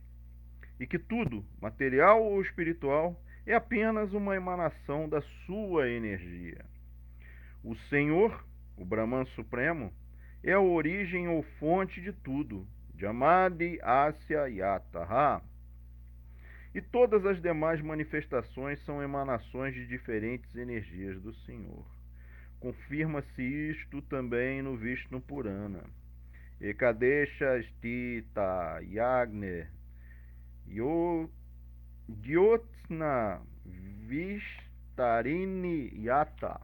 e que tudo, material ou espiritual, é apenas uma emanação da sua energia. O Senhor, o Brahman Supremo, é a origem ou fonte de tudo, Jamadi Asya Yataha. E todas as demais manifestações são emanações de diferentes energias do Senhor. Confirma-se isto também no Vishnu Purana. Ekadesha Stita Yagne Dyotsna Vistarini Yata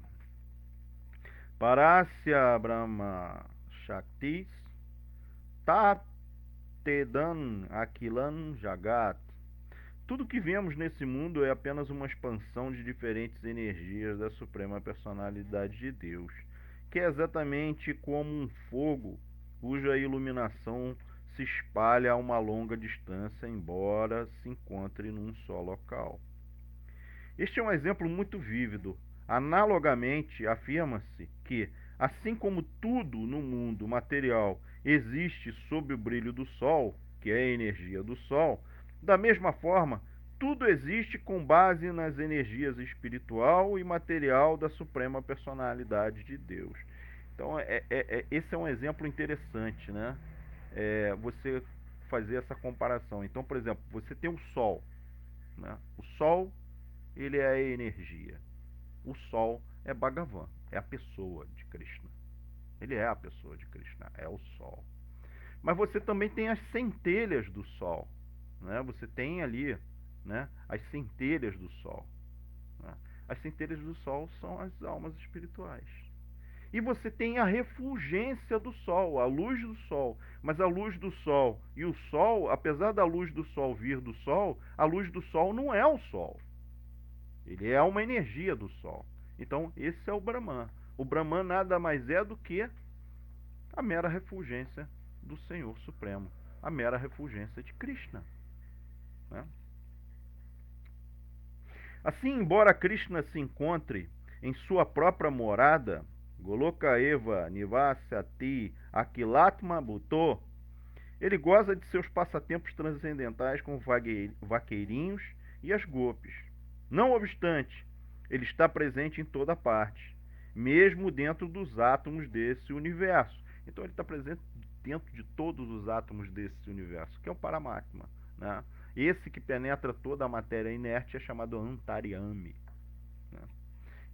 Parasya Brahma Shaktis Tatedan Akilan Jagat. Tudo que vemos nesse mundo é apenas uma expansão de diferentes energias da Suprema Personalidade de Deus, que é exatamente como um fogo cuja iluminação se espalha a uma longa distância, embora se encontre num só local. Este é um exemplo muito vívido. Analogamente, afirma-se que, assim como tudo no mundo material existe sob o brilho do Sol, que é a energia do Sol, da mesma forma, tudo existe com base nas energias espiritual e material da Suprema Personalidade de Deus. Então, esse é um exemplo interessante, né? Você fazer essa comparação. Então, por exemplo, você tem o Sol, né? O Sol, ele é a energia. O Sol é Bhagavan, é a pessoa de Krishna. Ele é a pessoa de Krishna, é o Sol. Mas você também tem as centelhas do Sol, né? Você tem ali, né, as centelhas do Sol, né? As centelhas do Sol são as almas espirituais. E você tem a refulgência do Sol, a luz do Sol. Mas a luz do Sol e o Sol, apesar da luz do Sol vir do Sol, a luz do Sol não é o Sol. Ele é uma energia do Sol. Então, esse é o Brahman. O Brahman nada mais é do que a mera refulgência do Senhor Supremo, a mera refulgência de Krishna, né? Assim, embora Krishna se encontre em sua própria morada, Goloka Eva Nivasyati Akilatma Bhutto, ele goza de seus passatempos transcendentais com vaqueirinhos e as gopis. Não obstante, ele está presente em toda parte, mesmo dentro dos átomos desse universo. Então ele está presente dentro de todos os átomos desse universo, que é o Paramatma, né? Esse que penetra toda a matéria inerte é chamado Antaryami, né?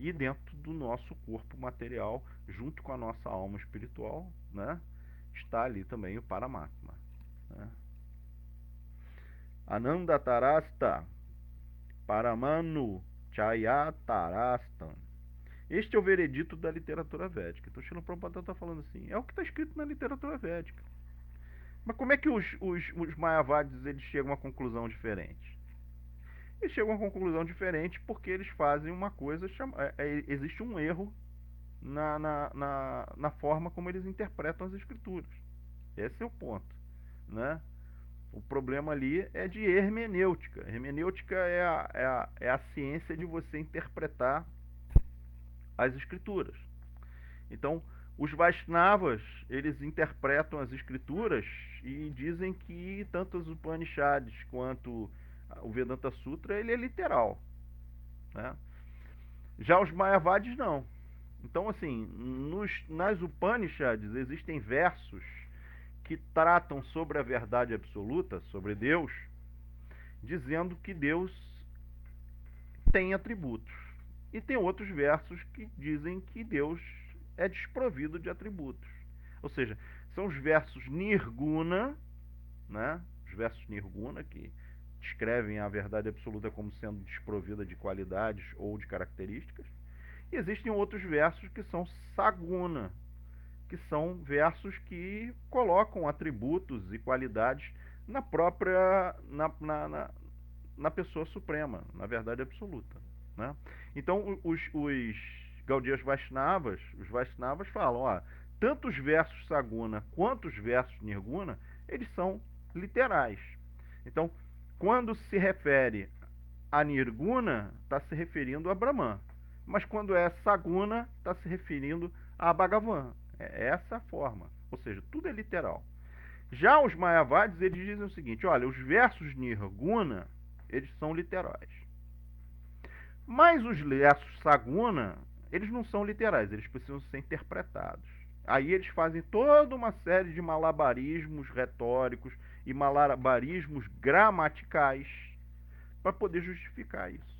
E dentro do nosso corpo material, junto com a nossa alma espiritual, né, está ali também o Paramatma, né? Anandatarasta Paramanu Chayatarastam. Este é o veredito da literatura védica. Então, Srila Prabhupada está falando assim, é o que está escrito na literatura védica. Mas como é que os Mayavadis eles chegam a uma conclusão diferente? Eles chegam a uma conclusão diferente porque eles fazem uma coisa, existe um erro na forma como eles interpretam as escrituras. Esse é o ponto, né? O problema ali é de hermenêutica. Hermenêutica é a ciência de você interpretar as escrituras. Então, os Vaishnavas, eles interpretam as escrituras e dizem que tanto os Upanishads quanto o Vedanta Sutra, ele é literal, né? Já os Mayavadis não. Então, assim, nas Upanishads existem versos que tratam sobre a verdade absoluta, sobre Deus, dizendo que Deus tem atributos. E tem outros versos que dizem que Deus é desprovido de atributos. Ou seja, são os versos Nirguna, né? Os versos Nirguna, que descrevem a verdade absoluta como sendo desprovida de qualidades ou de características. E existem outros versos que são Saguna, que são versos que colocam atributos e qualidades na própria na pessoa suprema, na verdade absoluta, né? Então os Gaudiyas Vaishnavas, os Vaishnavas falam, ó, tanto os versos Saguna quanto os versos Nirguna, eles são literais. Então, quando se refere a Nirguna, está se referindo a Brahman. Mas quando é Saguna, está se referindo a Bhagavan. É essa a forma. Ou seja, tudo é literal. Já os Mayavadis, eles dizem o seguinte, olha, os versos Nirguna, eles são literais. Mas os versos Saguna, eles não são literais, eles precisam ser interpretados. Aí eles fazem toda uma série de malabarismos retóricos e malabarismos gramaticais para poder justificar isso.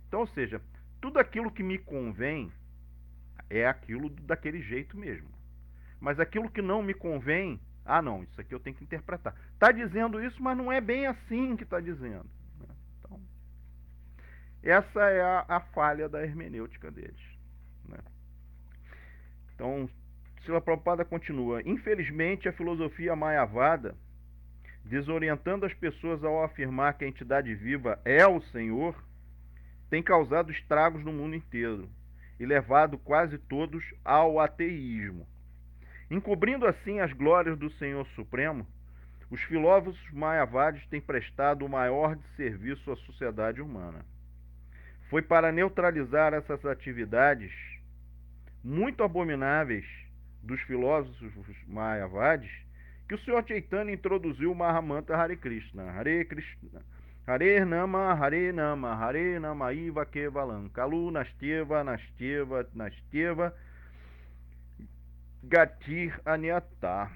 Então, ou seja, tudo aquilo que me convém é aquilo daquele jeito mesmo. Mas aquilo que não me convém, ah não, isso aqui eu tenho que interpretar. Está dizendo isso, mas não é bem assim que está dizendo. Então, essa é a falha da hermenêutica deles, né? Então, Srila Prabhupada continua, infelizmente a filosofia mayavada, desorientando as pessoas ao afirmar que a entidade viva é o Senhor, tem causado estragos no mundo inteiro e levado quase todos ao ateísmo. Encobrindo assim as glórias do Senhor Supremo, os filósofos mayavadis têm prestado o maior de serviço à sociedade humana. Foi para neutralizar essas atividades muito abomináveis dos filósofos mayavadis que o Sr. Chaitanya introduziu o Mahamantra Hare Krishna, Hare Nama, Hare Nama, Hare Nama Iva Kevalam, Kalu Nastyeva, Nastyeva, Nastyeva, Gatir Anyata.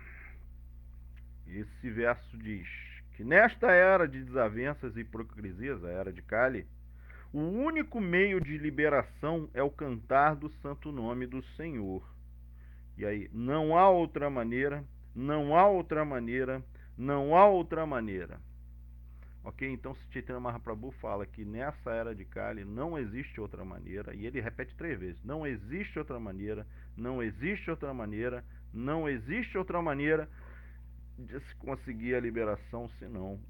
Esse verso diz que nesta era de desavenças e hipocrisias, a era de Kali, O único meio de liberação é o cantar do santo nome do Senhor. E aí, não há outra maneira, não há outra maneira, não há outra maneira. Ok? Então, se Chaitanya Mahaprabhu fala que nessa era de Kali não existe outra maneira, e ele repete 3 vezes: não existe outra maneira, não existe outra maneira, não existe outra maneira de se conseguir a liberação senão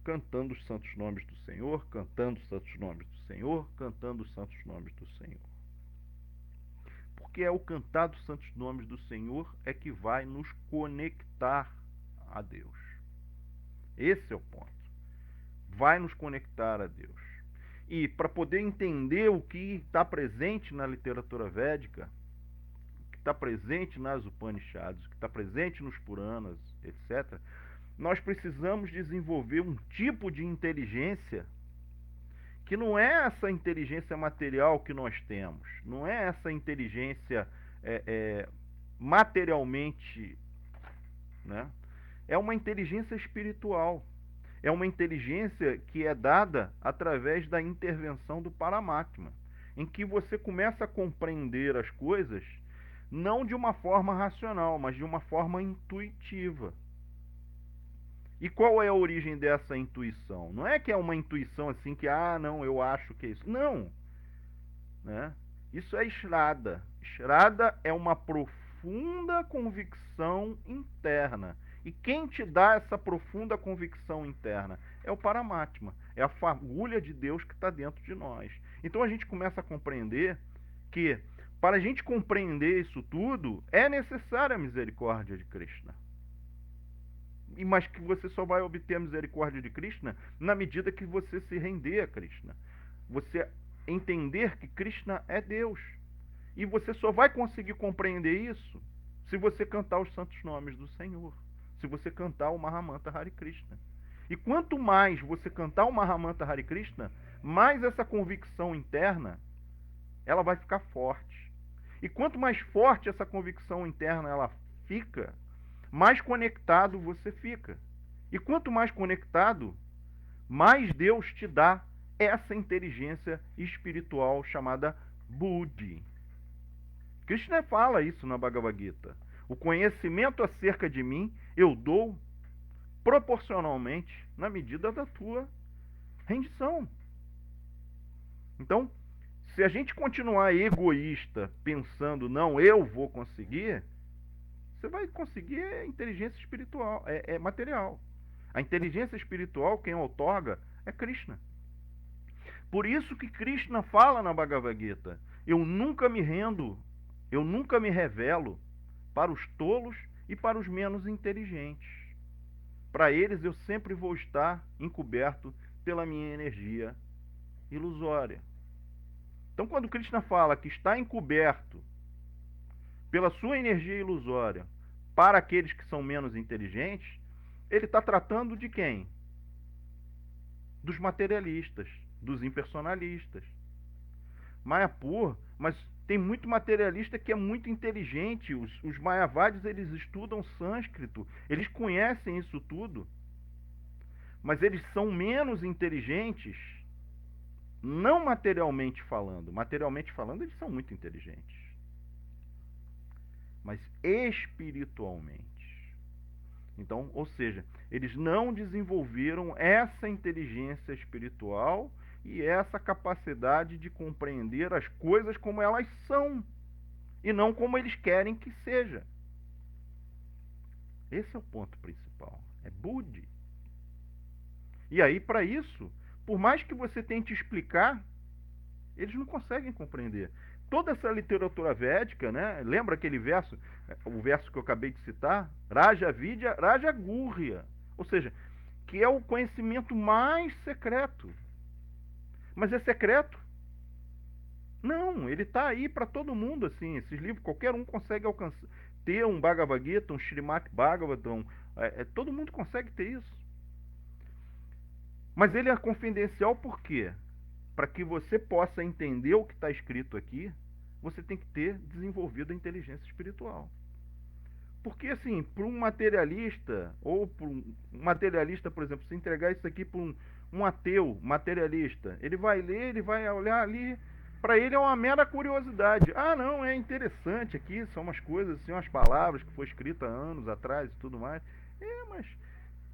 cantando os santos nomes do Senhor, cantando os santos nomes do Senhor, cantando os santos nomes do Senhor. Porque é o cantar dos santos nomes do Senhor é que vai nos conectar a Deus. Esse é o ponto. Vai nos conectar a Deus. E para poder entender o que está presente na literatura védica, o que está presente nas Upanishads, o que está presente nos Puranas, etc., nós precisamos desenvolver um tipo de inteligência que não é essa inteligência material que nós temos, não é essa inteligência materialmente, né? É uma inteligência espiritual, é uma inteligência que é dada através da intervenção do Paramatma, em que você começa a compreender as coisas não de uma forma racional, mas de uma forma intuitiva. E qual é a origem dessa intuição? Não é que é uma intuição assim que, não, eu acho que é isso. Não. Né? Isso é Shraddha. Shraddha é uma profunda convicção interna. E quem te dá essa profunda convicção interna? É o Paramatma. É a fagulha de Deus que está dentro de nós. Então a gente começa a compreender que, para a gente compreender isso tudo, é necessária a misericórdia de Krishna. Mas que você só vai obter a misericórdia de Krishna na medida que você se render a Krishna. Você entender que Krishna é Deus. E você só vai conseguir compreender isso se você cantar os santos nomes do Senhor. Se você cantar o Mahamantra Hare Krishna. E quanto mais você cantar o Mahamantra Hare Krishna, mais essa convicção interna ela vai ficar forte. E quanto mais forte essa convicção interna ela fica, mais conectado você fica. E quanto mais conectado, mais Deus te dá essa inteligência espiritual chamada Buddhi. Krishna fala isso na Bhagavad Gita. O conhecimento acerca de mim eu dou proporcionalmente na medida da tua rendição. Então, se a gente continuar egoísta, pensando, não, eu vou conseguir, você vai conseguir a inteligência espiritual, é material. A inteligência espiritual, quem outorga, é Krishna. Por isso que Krishna fala na Bhagavad Gita, eu nunca me rendo, eu nunca me revelo para os tolos e para os menos inteligentes. Para eles eu sempre vou estar encoberto pela minha energia ilusória. Então quando Krishna fala que está encoberto pela sua energia ilusória para aqueles que são menos inteligentes, ele está tratando de quem? Dos materialistas, dos impersonalistas. Mayapur, mas tem muito materialista que é muito inteligente. Os Mayavadis, eles estudam sânscrito, eles conhecem isso tudo, mas eles são menos inteligentes, não materialmente falando. Materialmente falando, eles são muito inteligentes, mas espiritualmente. Então, ou seja, eles não desenvolveram essa inteligência espiritual e essa capacidade de compreender as coisas como elas são e não como eles querem que seja. Esse é o ponto principal. É Buddhi. E aí, para isso, por mais que você tente explicar, eles não conseguem compreender. Toda essa literatura védica, né? Lembra aquele verso, o verso que eu acabei de citar? Raja Vidya, Raja Gurya. Ou seja, que é o conhecimento mais secreto. Mas é secreto? Não, ele está aí para todo mundo, assim. Esses livros, qualquer um consegue alcançar, ter um Bhagavad Gita, um Srimad Bhagavatam, todo mundo consegue ter isso. Mas ele é confidencial por quê? Para que você possa entender o que está escrito aqui, você tem que ter desenvolvido a inteligência espiritual. Porque, assim, para um materialista, ou para um materialista, por exemplo, se entregar isso aqui para Um ateu, materialista, ele vai ler, ele vai olhar ali, para ele é uma mera curiosidade. Ah, não, é interessante aqui, são umas coisas, assim, umas palavras que foi escrita há anos atrás e tudo mais. Mas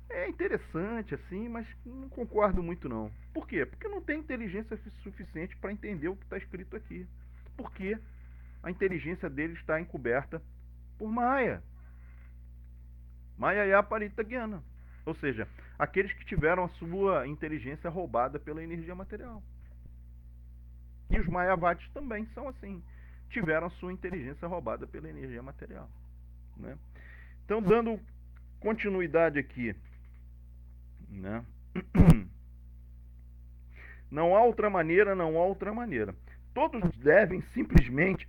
é interessante, assim, mas não concordo muito não. Por quê? Porque não tem inteligência suficiente para entender o que está escrito aqui. Porque a inteligência dele está encoberta por Maya. Maya Parita Gyana. Ou seja, aqueles que tiveram a sua inteligência roubada pela energia material. E os Mayavatis também são assim. Tiveram a sua inteligência roubada pela energia material. Né? Então, dando continuidade aqui, né? Não há outra maneira, não há outra maneira. Todos devem simplesmente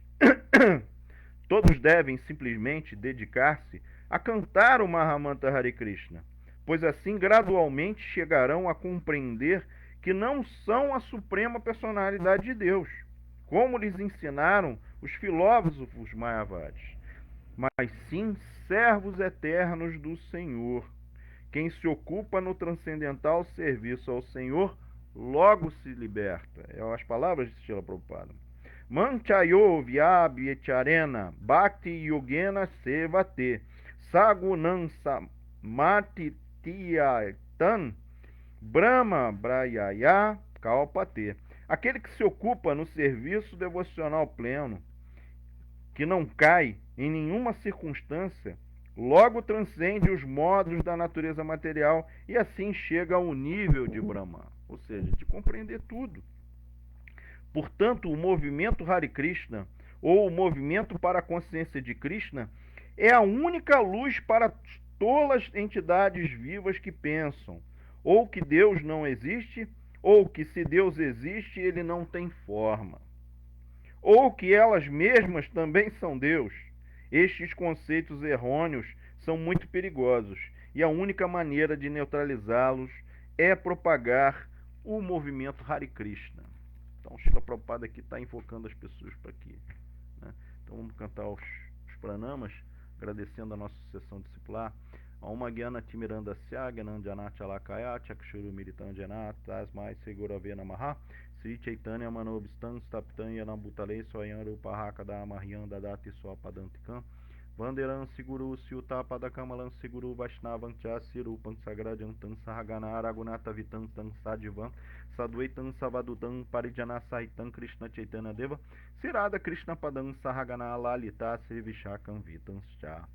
todos devem simplesmente dedicar-se a cantar o Mahamantra Hare Krishna, pois assim gradualmente chegarão a compreender que não são a suprema personalidade de Deus, como lhes ensinaram os filósofos Mayavadis, mas sim servos eternos do Senhor. Quem se ocupa no transcendental serviço ao Senhor logo se liberta. É as palavras de Srila Prabhupada. Manchayo vyabhyacharena bhakti yogena sevate sagunam samatitiyatan brahma brayaya kalpate. Aquele que se ocupa no serviço devocional pleno, que não cai em nenhuma circunstância, logo transcende os modos da natureza material e assim chega ao nível de Brahma, ou seja, de compreender tudo. Portanto, o movimento Hare Krishna, ou o movimento para a consciência de Krishna, é a única luz para tolas entidades vivas que pensam, ou que Deus não existe, ou que se Deus existe, ele não tem forma, ou que elas mesmas também são Deus. Estes conceitos errôneos são muito perigosos, e a única maneira de neutralizá-los é propagar o movimento Hare Krishna. Então, o Srila Prabhupada aqui está invocando as pessoas para aqui. Né? Então, vamos cantar os pranamas, agradecendo a nossa sucessão discipular. Om Gyana Timiranda Syagyanam Janachalakaya Chakshuru Militanjana Tasmai Segura Namaha Sri Chaitanya Manobistan Staptan Yanabutale Soyan Rupahaka Damahyam Dadati Swapadantikam Vanderam Siguru Syuta Padakamalam Siguru Vaishnavam Chasirupam Sagrajantam Sahagana Aragunata Vitam Tam Sadivam Sadvaitam Savadutam Parijana Sahitam Krishna Chaitanya Deva Sirada Krishna Padam Sahagana Lalita Sevishakam Vitam Cha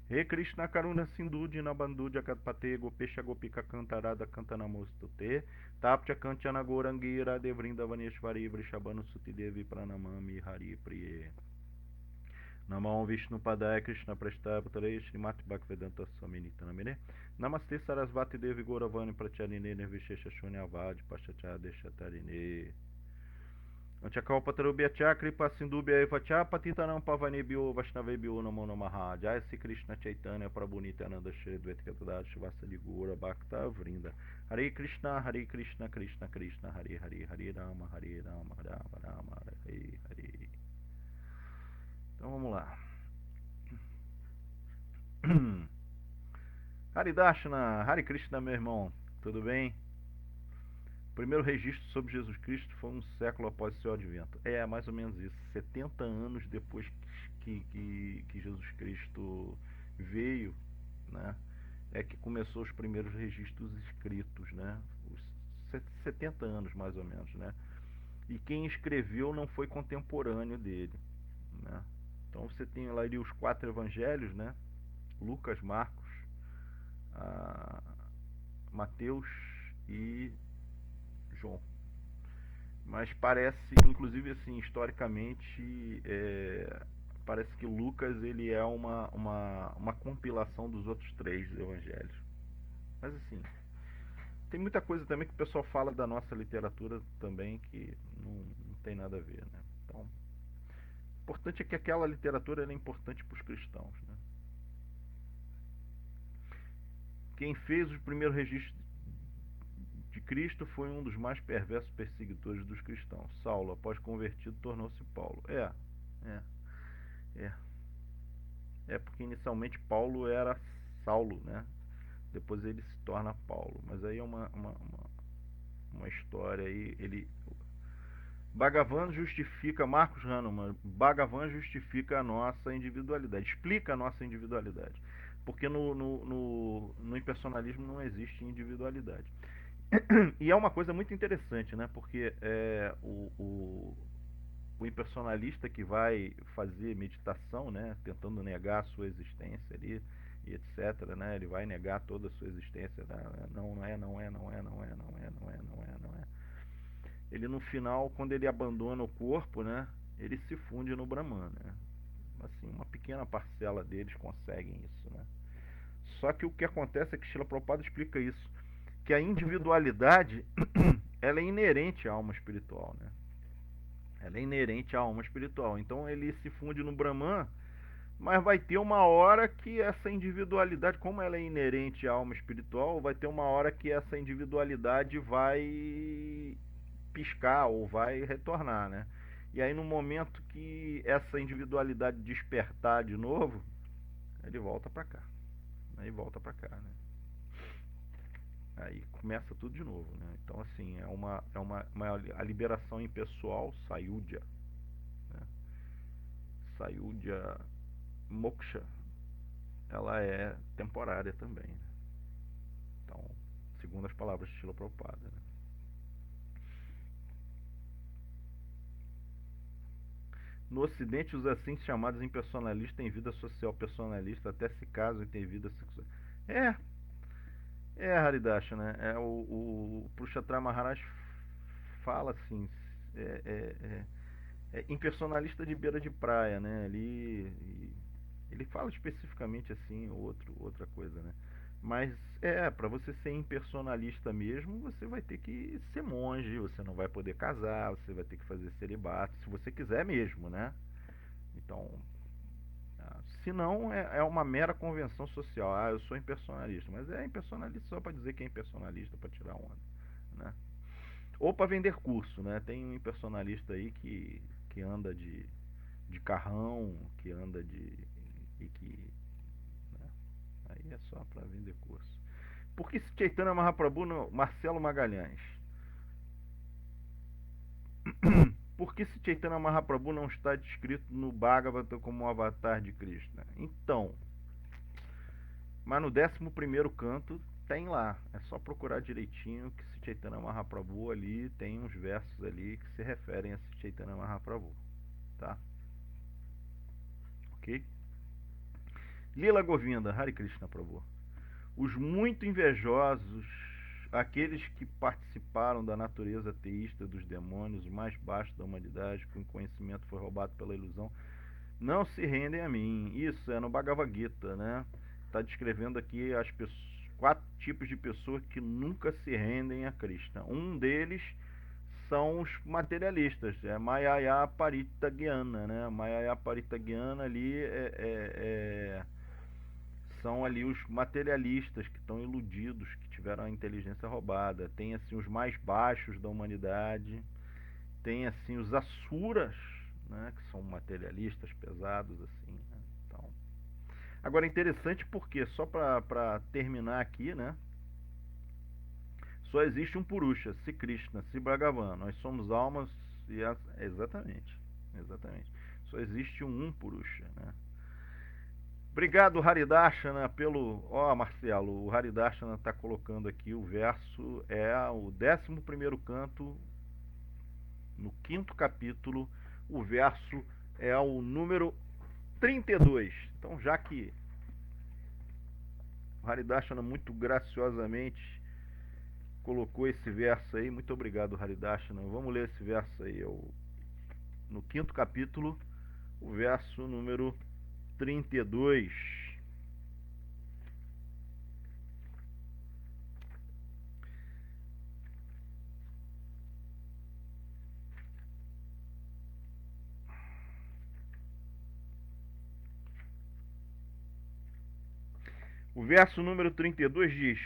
He Krishna Karuna Sindhu Dinabandhu Jagatpate Gopesha Gopika Kantarada Kantanamostute Tapcha Kanchana Gorangira Devrinda Vaneshvari Vrishabhanu Sutidevi Pranamami Hari Priye Namam Vishnu Padaya Krishna Prashtapatare Srimati Bhaktivedanta Swami Nityanamine Namaste Sarasvati Devi Gauravani Pracharine Nirvishesha Shunyavadi Pachacha Deshatarine Anchakalpatarubiya Chakri Pasindubya Evacha Patitanam Pavanebhyo Vaishnavebhyo Namo Namaha Jai Sri Krishna Chaitanya Prabhu Nityananda Shri Dvaita Gadadara Shivasadi Gura Bhakta Vrinda Hare Krishna Krishna Krishna Hare Hare Hare Rama Rama Rama Hare Hare. Então vamos lá. Haridashna, Hare Krishna, meu irmão, tudo bem? O primeiro registro sobre Jesus Cristo foi um século após seu advento. É mais ou menos isso, 70 anos depois que Jesus Cristo veio, né? É que começou os primeiros registros escritos, né? Os 70 anos mais ou menos, né? E quem escreveu não foi contemporâneo dele, né? Então você tem lá ali os 4 evangelhos, né? Lucas, Marcos, Mateus e João. Mas parece, inclusive assim, historicamente, parece que Lucas ele é uma compilação dos outros 3 evangelhos. Mas assim, tem muita coisa também que o pessoal fala da nossa literatura também que não tem nada a ver, né? Então, o importante é que aquela literatura é importante para os cristãos, né? Quem fez o primeiro registro de Cristo foi um dos mais perversos perseguidores dos cristãos. Saulo, após convertido, tornou-se Paulo. É porque inicialmente Paulo era Saulo, né? Depois ele se torna Paulo. Mas aí é uma uma história aí, Bhagavan justifica, Marcos Hahnemann, Bhagavan justifica a nossa individualidade, explica a nossa individualidade, porque no impersonalismo não existe individualidade. E é uma coisa muito interessante, né? Porque o impersonalista que vai fazer meditação, né, tentando negar a sua existência ali, e etc, né? Ele vai negar toda a sua existência, né? Não é, não é, não é, não é, não é, não é, não é, não é. Ele no final, quando ele abandona o corpo, né, ele se funde no Brahman, né? Assim, uma pequena parcela deles conseguem isso, né? Só que o que acontece é que Srila Prabhupada explica isso, que a individualidade ela é inerente à alma espiritual, né? Ela é inerente à alma espiritual. Então ele se funde no Brahman, mas vai ter uma hora que essa individualidade, como ela é inerente à alma espiritual, vai ter uma hora que essa individualidade vai piscar ou vai retornar, né? E aí no momento que essa individualidade despertar de novo, ele volta para cá. Aí volta para cá, né? Aí começa tudo de novo, né? Então assim, a liberação impessoal, Sayudhya, né? Sayudhya Moksha, ela é temporária também, né? Então, segundo as palavras de Srila Prabhupada, né? No Ocidente, os assim chamados impersonalistas têm vida social personalista, até se casam e têm vida sexual. É, Haridacha, né? O Purushottam Maharaj fala assim, é, é, impersonalista de beira de praia, né? Ele fala especificamente assim, outra coisa, né? Mas para você ser impersonalista mesmo, você vai ter que ser monge, você não vai poder casar, você vai ter que fazer celibato, se você quiser mesmo, né? Então, se não, é uma mera convenção social. Ah, eu sou impersonalista, mas é impersonalista só para dizer que é impersonalista, para tirar onda, né? Ou para vender curso, né? Tem um impersonalista aí que anda de carrão, que anda e que, né? Aí é só para vender curso. Por que Chaitanya Mahaprabhu, Marcelo Magalhães? Por que se Chaitanya Mahaprabhu não está descrito no Bhagavata como um avatar de Krishna? Então, mas no 11º canto tem lá. É só procurar direitinho que se Chaitanya Mahaprabhu ali tem uns versos ali que se referem a se Chaitanya Mahaprabhu, tá? Ok? Lila Govinda, Hare Krishna Prabhu. Os muito invejosos, aqueles que participaram da natureza teísta dos demônios, os mais baixos da humanidade, cujo conhecimento foi roubado pela ilusão, não se rendem a mim. Isso é no Bhagavad Gita, né? Está descrevendo aqui as 4 tipos de pessoas que nunca se rendem a Krishna. Um deles são os materialistas, é Mayaya Paritagyana, né? Mayaya Paritagyana ali são ali os materialistas que estão iludidos, que tiveram a inteligência roubada. Tem assim os mais baixos da humanidade, tem assim os asuras, né, que são materialistas pesados assim, né? Então, agora interessante porque só para terminar aqui, né? Só existe um Purusha, se Krishna, se Bhagavan. Nós somos almas e exatamente. Só existe um Purusha, né? Obrigado, Haridashana, pelo... Marcelo, o Haridashana está colocando aqui o verso, é o 11º canto, no 5º capítulo, o verso é o número 32. Então, já que o Haridashana muito graciosamente colocou esse verso aí, muito obrigado, Haridashana. Vamos ler esse verso aí, no 5º capítulo, o verso número 32. O verso número 32 diz: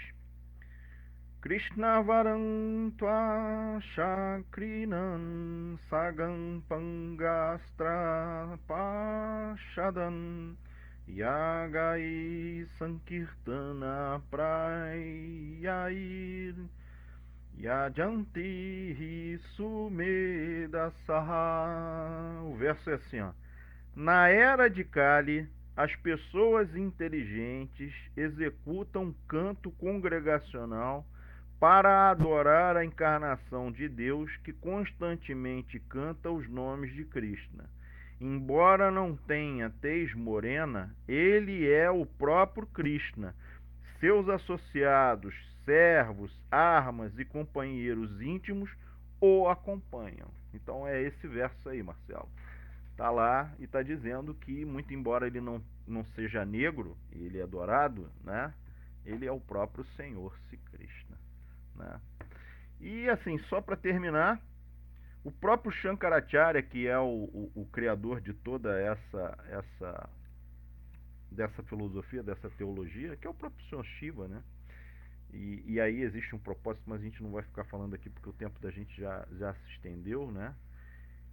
Krishna varantva shakrinan sagam pangastra pashadan yagai sankirtana prayair Yajanti Sumeda Saha. O verso é assim, ó. Na era de Kali, as pessoas inteligentes executam canto congregacional para adorar a encarnação de Deus que constantemente canta os nomes de Krishna. Embora não tenha tez morena, ele é o próprio Krishna. Seus associados, servos, armas e companheiros íntimos o acompanham. Então é esse verso aí, Marcelo. Está lá e está dizendo que, muito embora ele não seja negro, ele é dourado, né? Ele é o próprio Senhor Sri Krishna, né? E assim, só para terminar, o próprio Shankaracharya, que é o criador de toda dessa filosofia, dessa teologia, que é o próprio Senhor Shiva, né? E aí existe um propósito, mas a gente não vai ficar falando aqui porque o tempo da gente já se estendeu, né?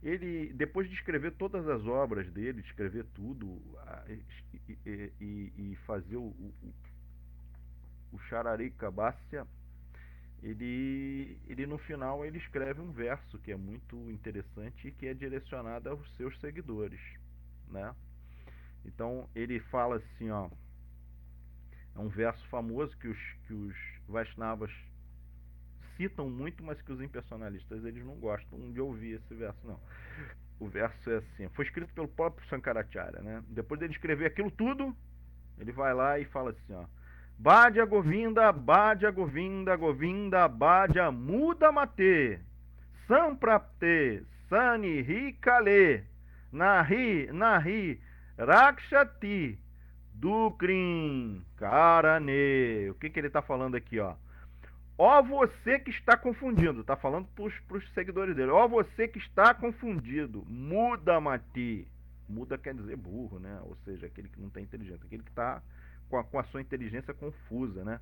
Ele, depois de escrever todas as obras dele, de escrever tudo e fazer o Chararikabhasya, ele no final ele escreve um verso que é muito interessante e que é direcionado aos seus seguidores, né? Então ele fala assim, ó, é um verso famoso que os Vaishnavas citam muito, mas que os impersonalistas eles não gostam de ouvir esse verso, não. O verso é assim, foi escrito pelo próprio Shankaracharya, né? Depois dele escrever aquilo tudo, ele vai lá e fala assim, ó: Bhaja Govinda, Bhaja Govinda, Govinda, Bhaja Muda Mate, Samprapte, Sani Ri Kale, Nahi, Rakshati, Dukrin, Karane. O que ele está falando aqui, ó? Ó você que está confundindo, tá falando para os seguidores dele. Ó você que está confundido, muda Mati. Muda quer dizer burro, né? Ou seja, aquele que não tem inteligência, aquele que está com a sua inteligência confusa, né?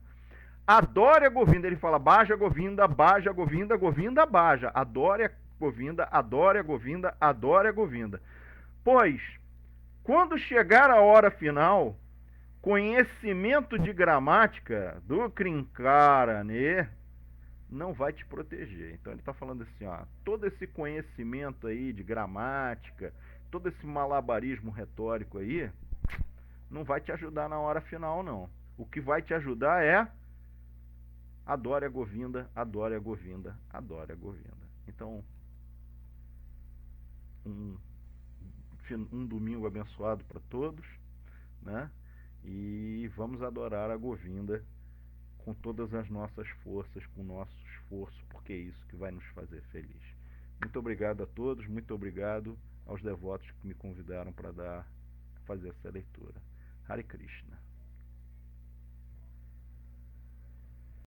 Adore a Govinda, ele fala Bhaja Govinda, Bhaja Govinda, Govinda Bhaja. Adore a Govinda, adore a Govinda, adore a Govinda. Pois, quando chegar a hora final, conhecimento de gramática do Krinkarane não vai te proteger. Então ele está falando assim, ó, todo esse conhecimento aí de gramática, todo esse malabarismo retórico aí, não vai te ajudar na hora final, não. O que vai te ajudar é adore a Govinda, adore a Govinda, adore a Govinda. Então, um domingo abençoado para todos, né? E vamos adorar a Govinda com todas as nossas forças, com o nosso esforço, porque é isso que vai nos fazer feliz. Muito obrigado a todos, muito obrigado aos devotos que me convidaram para fazer essa leitura. Hare Krishna.